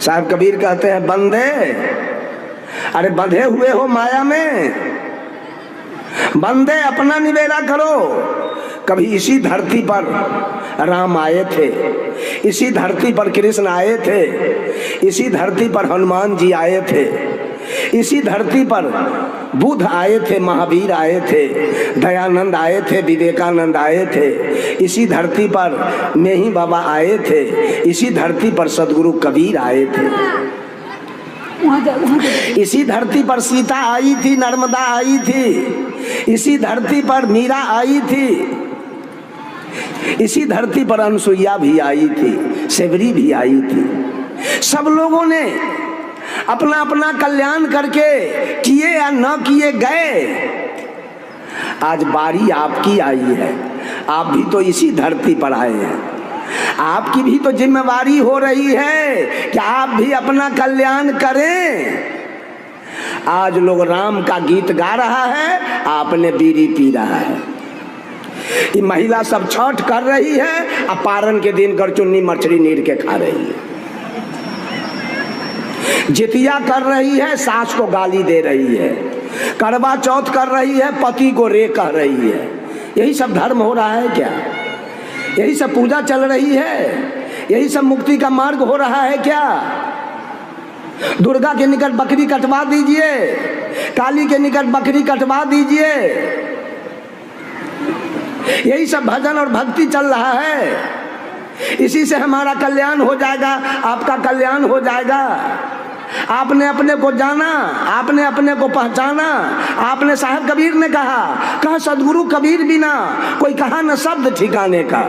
साहब कबीर कहते हैं, बंदे अरे बंधे हुए हो माया में, बंदे अपना निवेरा करो। कभी इसी धरती पर राम आए थे, इसी धरती पर कृष्ण आए थे, इसी धरती पर हनुमान जी आए थे, इसी धरती पर बुद्ध आए थे, महावीर आए थे, दयानंद आए थे, विवेकानंद आए थे, इसी धरती पर मेही बाबा आए थे, इसी धरती पर सदगुरु कबीर आए थे, इसी धरती पर सीता आई थी, नर्मदा आई थी, इसी धरती पर मीरा आई थी, इसी धरती पर अनसुईया भी आई थी, सेवरी भी आई थी। सब लोगों ने अपना अपना कल्याण करके किए या न किए गए। आज बारी आपकी आई है, आप भी तो इसी धरती पर आए हैं, आपकी भी तो जिम्मेवारी हो रही है कि आप भी अपना कल्याण करें। आज लोग राम का गीत गा रहा है, आपने बीड़ी पी रहा है। ये महिला सब छठ कर रही है, अपारण के दिन गरचुन्नी मछली नीर के खा रही है, जितिया कर रही है, सास को गाली दे रही है, करवा चौथ कर रही है, पति को रे कह रही है। यही सब धर्म हो रहा है क्या? यही सब पूजा चल रही है? यही सब मुक्ति का मार्ग हो रहा है क्या? दुर्गा के निकट बकरी कटवा दीजिए, काली के निकट बकरी कटवा दीजिए। यही सब भजन और भक्ति चल रहा है। इसी से हमारा कल्याण हो जाएगा, आपका कल्याण हो जाएगा। आपने अपने को जाना, आपने अपने को पहचाना। आपने साहब कबीर ने कहा सदगुरु कबीर बिना कोई कहा न शब्द ठिकाने का,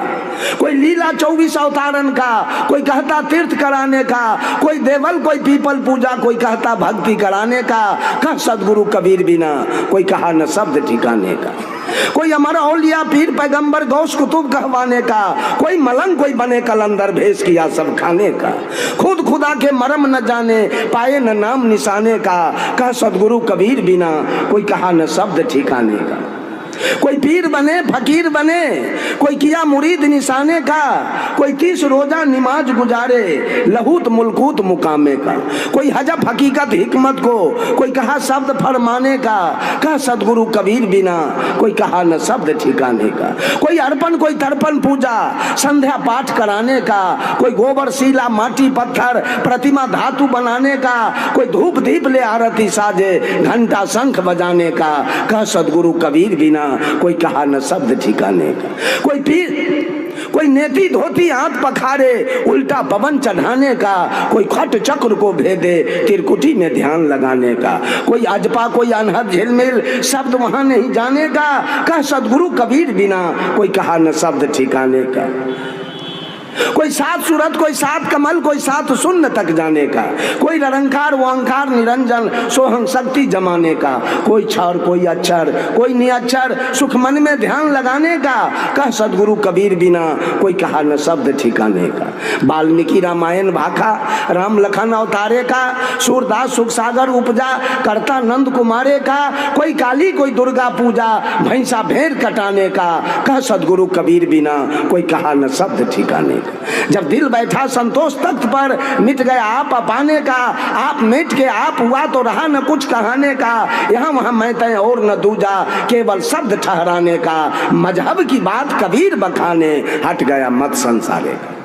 कोई लीला 24 अवतारन का, कोई कहता तीर्थ कराने का, कोई देवल कोई पीपल पूजा, कोई कहता भक्ति कराने का। कह सदगुरु कबीर बिना कोई कहा न शब्द ठिकाने का, कोई अमर औलिया पीर पैगंबर गौस कुतुब कहवाने का, कोई मलंग कोई बने कलंदर भेष किया सब खाने का। खुद खुदा के मरम न जाने पाए न नाम निशाने का। कह सदगुरु कबीर बिना कोई कहा न शब्द ठिकाने का। कोई पीर बने फकीर बने, कोई किया मुरीद निशाने का, कोई 30 रोजा निमाज गुजारे लहूत मुल्कूत मुकामे का। कोई हजब हकीकत हिकमत को कोई कहा शब्द फरमाने का। कह सदगुरु कबीर बिना कोई कहा न शब्द ठिकाने का। कोई अर्पण कोई तर्पण पूजा संध्या पाठ कराने का, कोई गोबर सीला माटी पत्थर प्रतिमा धातु बनाने का, कोई धूप दीप ले आरती साजे घंटा शंख बजाने का। कह सदगुरु कबीर बिना कोई कहा न शब्द ठिकाने का। कोई पीर कोई नेती धोती हाथ पखारे उल्टा पवन चढ़ाने का, कोई खट चक्र को भेदे तिरकुटी में ध्यान लगाने का। कोई अजपा कोई अनहद झिलमिल शब्द वहां नहीं जाने का। कह सदगुरु कबीर बिना कोई कहा न शब्द ठिकाने का। कोई सात सूरत, कोई सात कमल, कोई सात शून्य तक जाने का, कोई निरंकार वो अंकार निरंजन सोहम शक्ति जमाने का, कोई क्षर कोई अक्षर कोई निअक्षर सुख मन में ध्यान लगाने का, कह सदगुरु कबीर बिना कोई कहा न शब्द ठिकाने का। वाल्मीकि रामायण भाखा राम लखन अवतारे का, सूरदास सुख सागर उपजा करता नंद कुमारे का, कोई काली कोई दुर्गा पूजा भैंसा भेड़ कटाने का, कह सदगुरु कबीर बिना कोई कहा न शब्द ठिकाने का। जब दिल बैठा संतोष तख्त पर मिट गया आप अपाने का, आप मिट के आप हुआ तो रहा न कुछ कहाने का, यहाँ वहाँ मैं तय और न दूजा केवल शब्द ठहराने का, मजहब की बात कबीर बखाने हट गया मत संसारे का।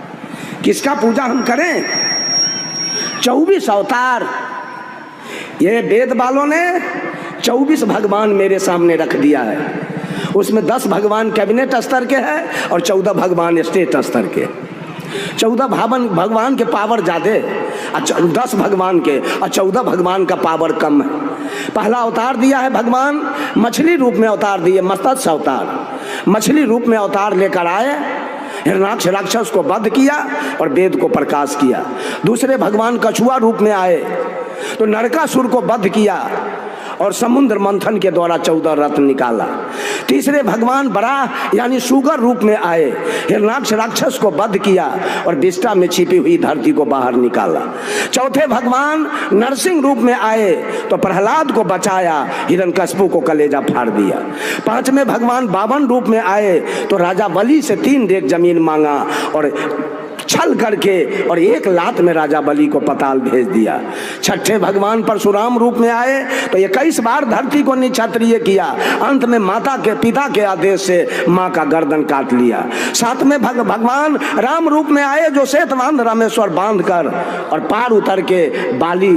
किसका पूजा हम करें? 24 अवतार, ये वेद वालों ने 24 भगवान मेरे सामने रख दिया है। उसमें 10 भगवान कैबिनेट स्तर के हैं और 14 भगवान स्टेट स्तर के। 14 भगवान के पावर ज्यादा, 10 भगवान के और 14 भगवान का पावर कम है। पहला अवतार दिया है भगवान मछली रूप में अवतार दिए, मत्स्य अवतार मछली रूप में अवतार लेकर आए, हिरणाक्ष राक्षस को वध किया और वेद को प्रकाश किया। दूसरे भगवान कछुआ रूप में आए तो नरकासुर को वध किया और समुद्र मंथन के द्वारा 14 रत्न निकाला। तीसरे भगवान बराह यानी सुगर रूप में आए, हिरणाक्ष राक्षस को वध किया और विष्ठा में छिपी हुई धरती को बाहर निकाला। चौथे भगवान नरसिंह रूप में आए तो प्रहलाद को बचाया, हिरण्यकश्यप को कलेजा फाड़ दिया। पांचवें भगवान बावन रूप में आए तो राजा बलि से 3 डेग जमीन मांगा और छल करके और 1 लात में राजा बलि को पताल भेज दिया। छठे भगवान परशुराम रूप में आए तो 21 बार धरती को निक्षत्रिय किया, अंत में माता के पिता के आदेश से मां का गर्दन काट लिया। सातवें भगवान राम रूप में आए जो श्वेतवान रामेश्वर बांध कर और पार उतर के बाली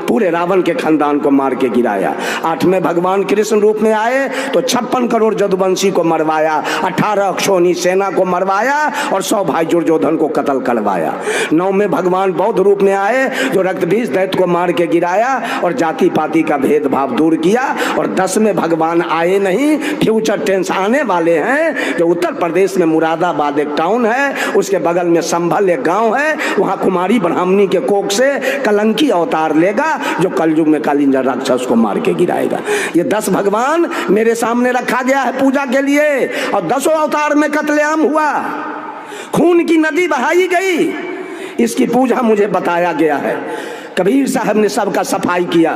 पूरे रावण के खानदान को मार के गिराया। आठवें भगवान कृष्ण रूप में आए तो 56 करोड़ जदुवंशी को मरवाया, 18 अक्षोणी सेना को मरवाया और 100 भाई दुर्योधन को कत्ल करवाया। 9वें भगवान बौद्ध रूप में आए जो रक्तबीज दैत्य को मार के गिराया और जाति पाति का भेदभाव दूर किया। और 10वें भगवान आए नहीं, फ्यूचर टेंस आने वाले हैं, जो उत्तर प्रदेश में मुरादाबाद एक टाउन है, उसके बगल में संभल एक गांव है, वहां कुमारी ब्राह्मणी के कोख से कलंकी अवतार लेगा जो कलयुग में कालिंजर राक्षस को मार के गिराएगा। ये 10 भगवान मेरे सामने रखा गया है पूजा के लिए और 10 अवतार में कत्लेआम हुआ, खून की नदी बहाई गई, इसकी पूजा मुझे बताया गया है। कबीर साहब ने सबका सफाई किया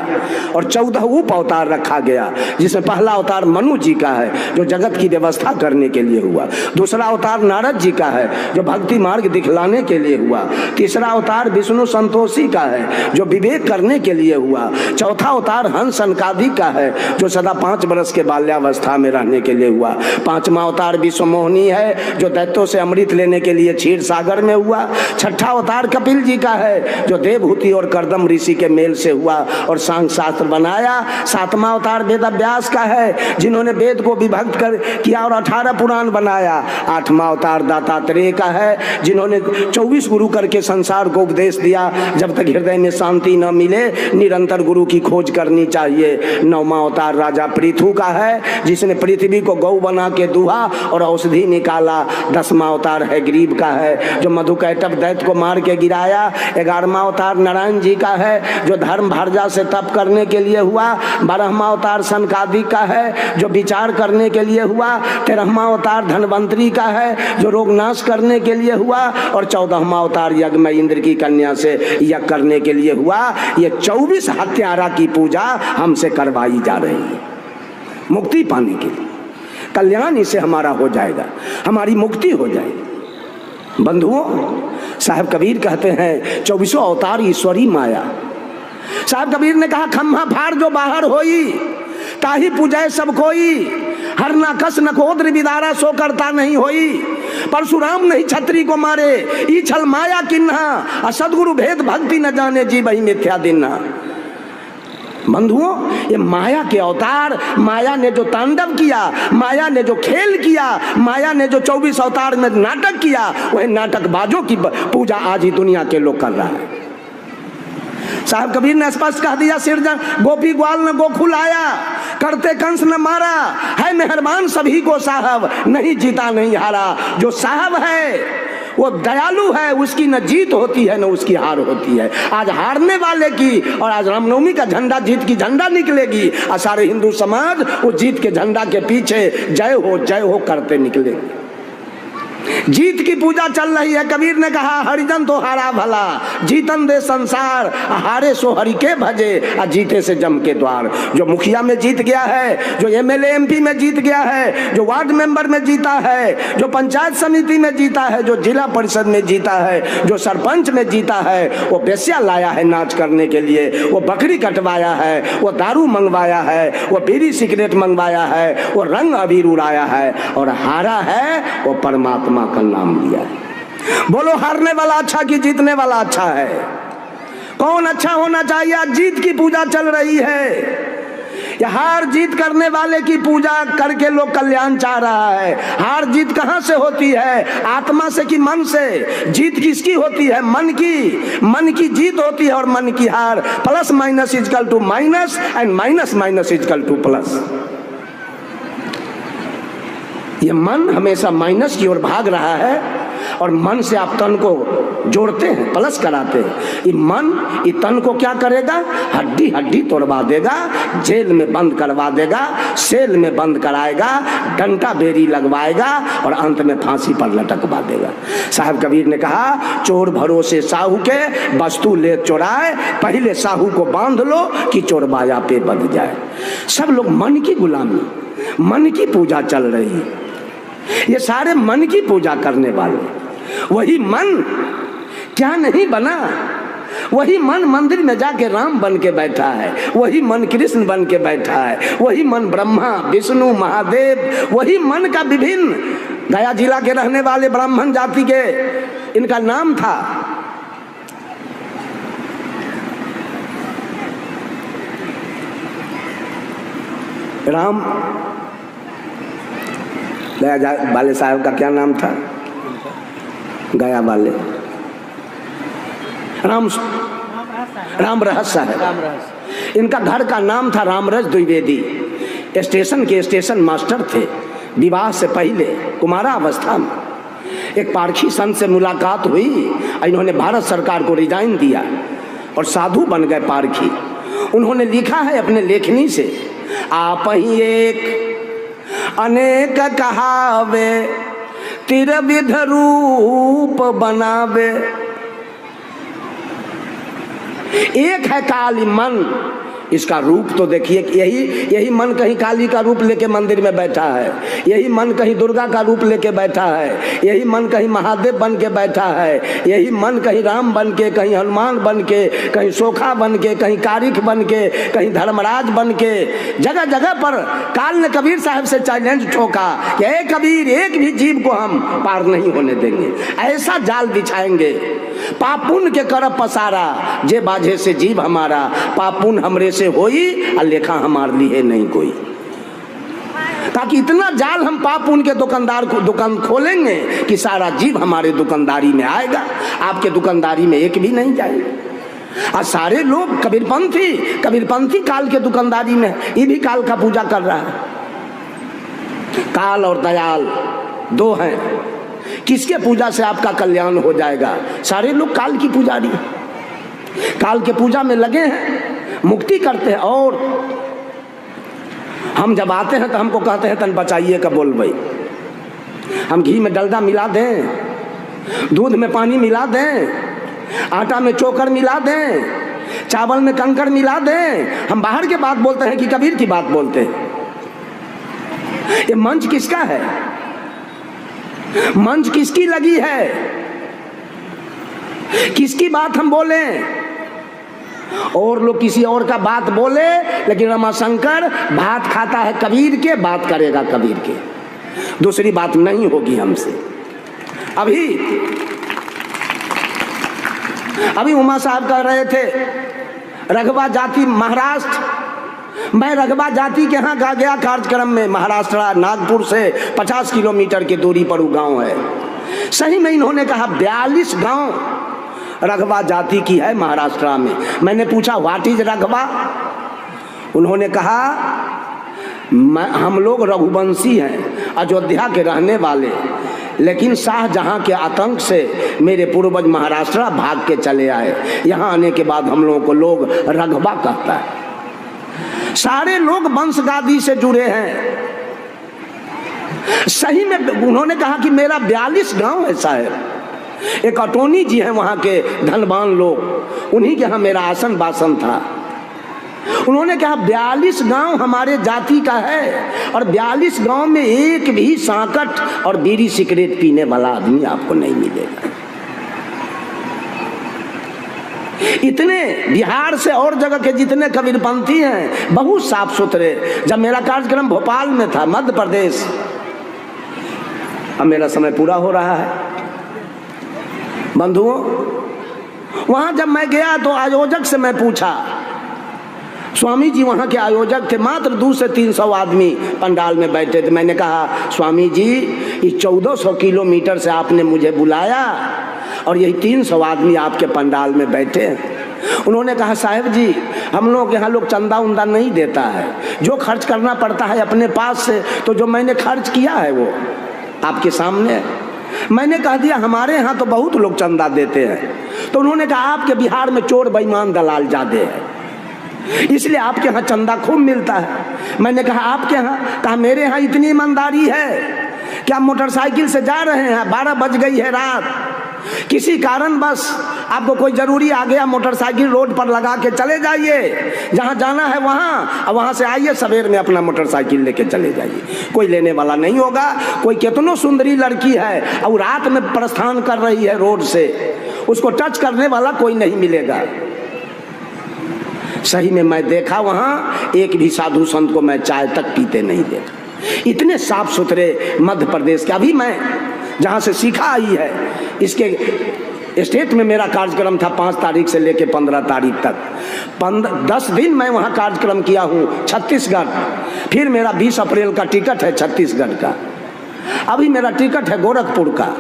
और 14 उप अवतार रखा गया, जिसमें पहला अवतार मनु जी का है जो जगत की व्यवस्था करने के लिए हुआ। दूसरा अवतार नारद जी का है जो भक्ति मार्ग दिखलाने के लिए हुआ। तीसरा अवतार विष्णु संतोषी का है जो विवेक करने के लिए हुआ। चौथा अवतार हंस सनकादि का है जो सदा 5 वर्ष के बाल्यावस्था में रहने के लिए हुआ। 5वां अवतार विश्वमोहिनी है जो दैत्यों से अमृत लेने के लिए क्षीर सागर में हुआ। 6ठा अवतार कपिल जी का है जो देवहूति और कर्दम ऋषि के मेल से हुआ और सांख्य शास्त्र बनाया। 7वां अवतार वेद व्यास का है जिन्होंने वेद को विभक्त कर किया और 18 पुराण बनाया। 8वां अवतार दत्तात्रेय का है जिन्होंने 24 गुरु करके संसार को उपदेश दिया, जब तक हृदय में शांति न मिले निरंतर गुरु की खोज करनी चाहिए। 9वां अवतार राजा पृथु का है जिसने पृथ्वी को गौ बना के दुहा और औषधि निकाला। 10वां अवतार है गरीब का है जो मधुकैटभ दैत्य को मार के गिराया। 11वां अवतार नारायण जी का है जो धर्म भारजा से तप करने के लिए हुआ। 12वां अवतार सनकादि का है जो विचार करने के लिए हुआ। 13वां अवतार धनवंतरी का है जो रोग नाश करने के लिए हुआ। और 14वां अवतार यज्ञ में इंद्र की कन्या से यज्ञ करने के लिए हुआ। ये 24 हत्यारा की पूजा हमसे करवाई जा रही है मुक्ति पाने के लिए। कल्याण इससे हमारा हो जाएगा, हमारी मुक्ति हो जाएगी। बंधुओं, साहब कबीर कहते हैं 24 अवतार ईश्वरी माया। साहब कबीर ने कहा खम्हा फाड़ जो बाहर होई ताही पूजाए सब कोई, हर ना कस नकोद्र विदारा सो करता नहीं होई। परशुराम नहीं छत्री को मारे ई छल माया किन्हा, सदगुरु भेद भक्ति न जाने जी वही मिथ्या दिन्हा। बंधुओं, ये माया के अवतार, माया ने जो तांडव किया, माया ने जो खेल किया, माया ने जो 24 अवतार में नाटक किया, वह नाटकबाजों की पूजा आज ही दुनिया के लोग कर रहा है। साहब कबीर ने स्पष्ट कह दिया सिरजन गोपी ग्वाल न गोकुल आया, करते कंस न मारा, है मेहरबान सभी को साहब, नहीं जीता नहीं हारा। जो साहब है वो दयालु है, उसकी न जीत होती है न उसकी हार होती है। आज हारने वाले की, और आज रामनवमी का झंडा, जीत की झंडा निकलेगी और सारे हिंदू समाज वो जीत के झंडा के पीछे जय हो करते निकलेगी। जीत की पूजा चल रही है। कबीर ने कहा हरिजन तो हारा भला, जीतन दे संसार, हारे सो हरि के भजे, और जीते से जम के द्वार। जो मुखिया में जीत गया है, जो एमएलए एमपी में जीत गया है, जो वार्ड मेंबर में जीता है, जो पंचायत समिति में जीता है, जो जिला परिषद में जीता है, जो सरपंच में जीता है, वो बेस्या लाया है नाच करने के लिए, वो बकरी कटवाया है, वो दारू मंगवाया है, वो बीड़ी सिगरेट मंगवाया है, वो रंग अबीर उड़ाया है, और हारा है वो परमात्मा का नाम लिया है। बोलो हारने वाला अच्छा कि जीतने वाला अच्छा है? कौन अच्छा होना चाहिए? आज जीत की पूजा चल रही है। या हार जीत करने वाले की पूजा करके लोग कल्याण चाह रहा है। हार जीत कहां से होती है? आत्मा से कि मन से? जीत किसकी होती है? मन की। मन की जीत होती है और मन की हार। Plus minus is equal to minus and minus minus is equal to plus. ये मन हमेशा माइनस की ओर भाग रहा है और मन से आप तन को जोड़ते हैं, प्लस कराते हैं। ये मन ये तन को क्या करेगा? हड्डी हड्डी तोड़वा देगा, जेल में बंद करवा देगा, सेल में बंद कराएगा, डंटा बेरी लगवाएगा और अंत में फांसी पर लटकवा देगा। साहब कबीर ने कहा चोर भरोसे साहू के, वस्तु ले चोराए, पहले साहू को बांध लो कि चोरबाया पे बंध जाए। सब लोग मन की गुलामी, मन की पूजा चल रही है। ये सारे मन की पूजा करने वाले। वही मन क्या नहीं बना? वही मन मंदिर में जाके राम बन के बैठा है, वही मन कृष्ण बन के बैठा है, वही मन ब्रह्मा विष्णु महादेव, वही मन का विभिन्न। गया जिला के रहने वाले ब्राह्मण जाति के, इनका नाम था राम। गया वाले साहब का क्या नाम था? गया वाले राम रहस साहब। इनका घर का नाम था रामरस द्विवेदी। स्टेशन के स्टेशन मास्टर थे। विवाह से पहले कुमारा अवस्था में एक पारखी संत से मुलाकात हुई। इन्होंने भारत सरकार को रिजाइन दिया और साधु बन गए पारखी। उन्होंने लिखा है अपने लेखनी से, आप ही एक अनेक कहावे, तिरविध रूप बनावे। एक है काली मन, इसका रूप तो देखिए। यही मन कहीं काली का रूप लेके मंदिर में बैठा है, यही मन कहीं दुर्गा का रूप लेके बैठा है, यही मन कहीं महादेव बन के बैठा है, यही मन कहीं राम बन के, कहीं हनुमान बन के, कहीं सोखा बन के, कहीं कारिख बन के, कहीं धर्मराज बन के। जगह जगह पर काल ने कबीर साहब से चैलेंज ठोका कि ए कबीर, एक भी जीव को हम पार नहीं होने देंगे। ऐसा जाल बिछाएंगे, पापुन के करब पसारा, जे बाझे से जीव हमारा, पापुन हमरे से होई और लेखा हमार लिए नहीं कोई। ताकि इतना जाल हम पापुन के दुकानदार को दुकान खोलेंगे कि सारा जीव हमारे दुकानदारी में आएगा, आपके दुकानदारी में एक भी नहीं जाएगा। और सारे लोग कबीरपंथी काल के दुकानदारी में, ये भी काल का पूजा कर रहा है। काल और दयाल दो हैं। किसके पूजा से आपका कल्याण हो जाएगा? सारे लोग काल की पुजारी, काल के पूजा में लगे हैं, मुक्ति करते हैं। और हम जब आते हैं तो हमको कहते हैं तन बचाइए का बोल भाई। हम घी में डलडा मिला दें, दूध में पानी मिला दें, आटा में चोकर मिला दें, चावल में कंकड़ मिला दें। हम बाहर के बात बोलते हैं कि कबीर की बात बोलते हैं। ये मंच किसका है? मंच किसकी लगी है? किसकी बात हम बोले? और लोग किसी और का बात बोले, लेकिन रमाशंकर भात खाता है कबीर के, बात करेगा कबीर के, दूसरी बात नहीं होगी हमसे। अभी उमा साहब कह रहे थे रघवा जाति महाराष्ट्र। मैं रघवा जाति के यहाँ गया कार्यक्रम में। महाराष्ट्र नागपुर से 50 किलोमीटर की दूरी पर वो गाँव है। सही में इन्होंने कहा 42 गांव रघवा जाति की है महाराष्ट्र में। मैंने पूछा व्हाट इज रघवा? उन्होंने कहा हम लोग रघुवंशी हैं, अयोध्या के रहने वाले। लेकिन शाहजहां के आतंक से मेरे पूर्वज महाराष्ट्र भाग के चले आए। यहाँ आने के बाद हम लोगों को लोग रघबा कहता है। सारे लोग वंशगादी से जुड़े हैं। सही में उन्होंने कहा कि मेरा 42 गांव है साहब। एक अटोनी जी हैं वहाँ के धनवान लोग, उन्हीं के यहाँ मेरा आसन बासन था। उन्होंने कहा 42 गांव हमारे जाति का है और 42 गांव में एक भी सांकट और बीड़ी सिगरेट पीने वाला आदमी आपको नहीं मिलेगा। इतने बिहार से और जगह के जितने कबीरपंथी हैं बहुत साफ सुथरे। जब मेरा कार्यक्रम भोपाल में था, मध्य प्रदेश, अब मेरा समय पूरा हो रहा है बंधुओं, वहां जब मैं गया तो आयोजक से मैं पूछा, स्वामी जी वहाँ के आयोजक थे, मात्र 200 से 300 आदमी पंडाल में बैठे थे। मैंने कहा स्वामी जी इस 1400 किलोमीटर से आपने मुझे बुलाया और यही 300 आदमी आपके पंडाल में बैठे हैं। उन्होंने कहा साहब जी हम लोग यहाँ लोग चंदा उंदा नहीं देता है, जो खर्च करना पड़ता है अपने पास से, तो जो मैंने खर्च किया है वो आपके सामने। मैंने कह दिया हमारे यहाँ तो बहुत लोग चंदा देते हैं। तो उन्होंने कहा आपके बिहार में चोर बेईमान दलाल ज्यादा है, इसलिए आपके यहाँ चंदा खूब मिलता है। मैंने कहा आपके यहाँ? कहा मेरे यहाँ इतनी ईमानदारी है कि आप मोटरसाइकिल से जा रहे हैं, 12 बज गई है रात, किसी कारण बस आपको कोई जरूरी आ गया, मोटरसाइकिल रोड पर लगा के चले जाइए, जहाँ जाना है वहाँ, और वहाँ से आइए सवेर में अपना मोटरसाइकिल लेके चले जाइए, कोई लेने वाला नहीं होगा। कोई कितनो सुंदरी लड़की है और रात में प्रस्थान कर रही है रोड से, उसको टच करने वाला कोई नहीं मिलेगा। सही में मैं देखा वहाँ एक भी साधु संत को मैं चाय तक पीते नहीं देखा। इतने साफ सुथरे मध्य प्रदेश के। अभी मैं जहाँ से सीखा आई है, इसके स्टेट में मेरा कार्यक्रम था 5 तारीख से लेकर 15 तारीख तक। 10 दिन मैं वहाँ कार्यक्रम किया हूँ छत्तीसगढ़। फिर मेरा 20 अप्रैल का टिकट है छत्तीसगढ़ का। अभी मेरा टिकट है गोरखपुर का।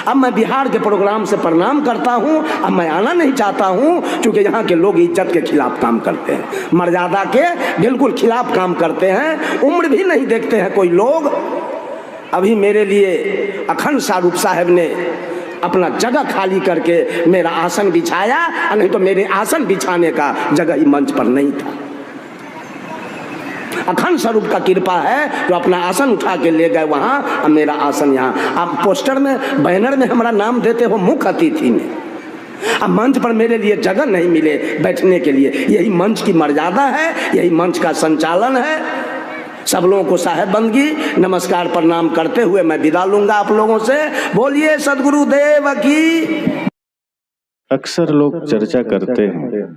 अब मैं बिहार के प्रोग्राम से प्रणाम करता हूं। अब मैं आना नहीं चाहता हूं क्योंकि यहाँ के लोग इज्जत के खिलाफ काम करते हैं, मर्यादा के बिल्कुल खिलाफ काम करते हैं, उम्र भी नहीं देखते हैं कोई लोग। अभी मेरे लिए अखंड सारूप साहब ने अपना जगह खाली करके मेरा आसन बिछाया, नहीं तो मेरे आसन बिछाने का जगह ही मंच पर नहीं था। अखंड स्वरूप का कृपा है जो अपना आसन उठा के ले गए वहाँ, अब मेरा आसन यहाँ। अब पोस्टर में बैनर में हमारा नाम देते हो मुख्य अतिथि में, अब मंच पर मेरे लिए जगह नहीं मिले बैठने के लिए। यही मंच की मर्यादा है, यही मंच का संचालन है। सब लोगों को साहेब बंदगी नमस्कार प्रणाम करते हुए मैं विदा लूंगा आप लोगों से। बोलिए सदगुरुदेव की। अक्सर लोग चर्चा करते हैं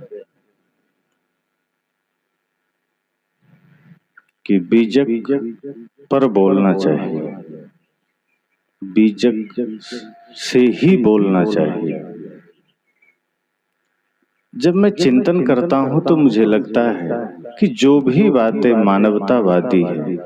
कि बीजक पर बोलना चाहिए, बीजक से ही बोलना चाहिए। जब मैं चिंतन करता हूं तो मुझे लगता है कि जो भी बातें मानवतावादी है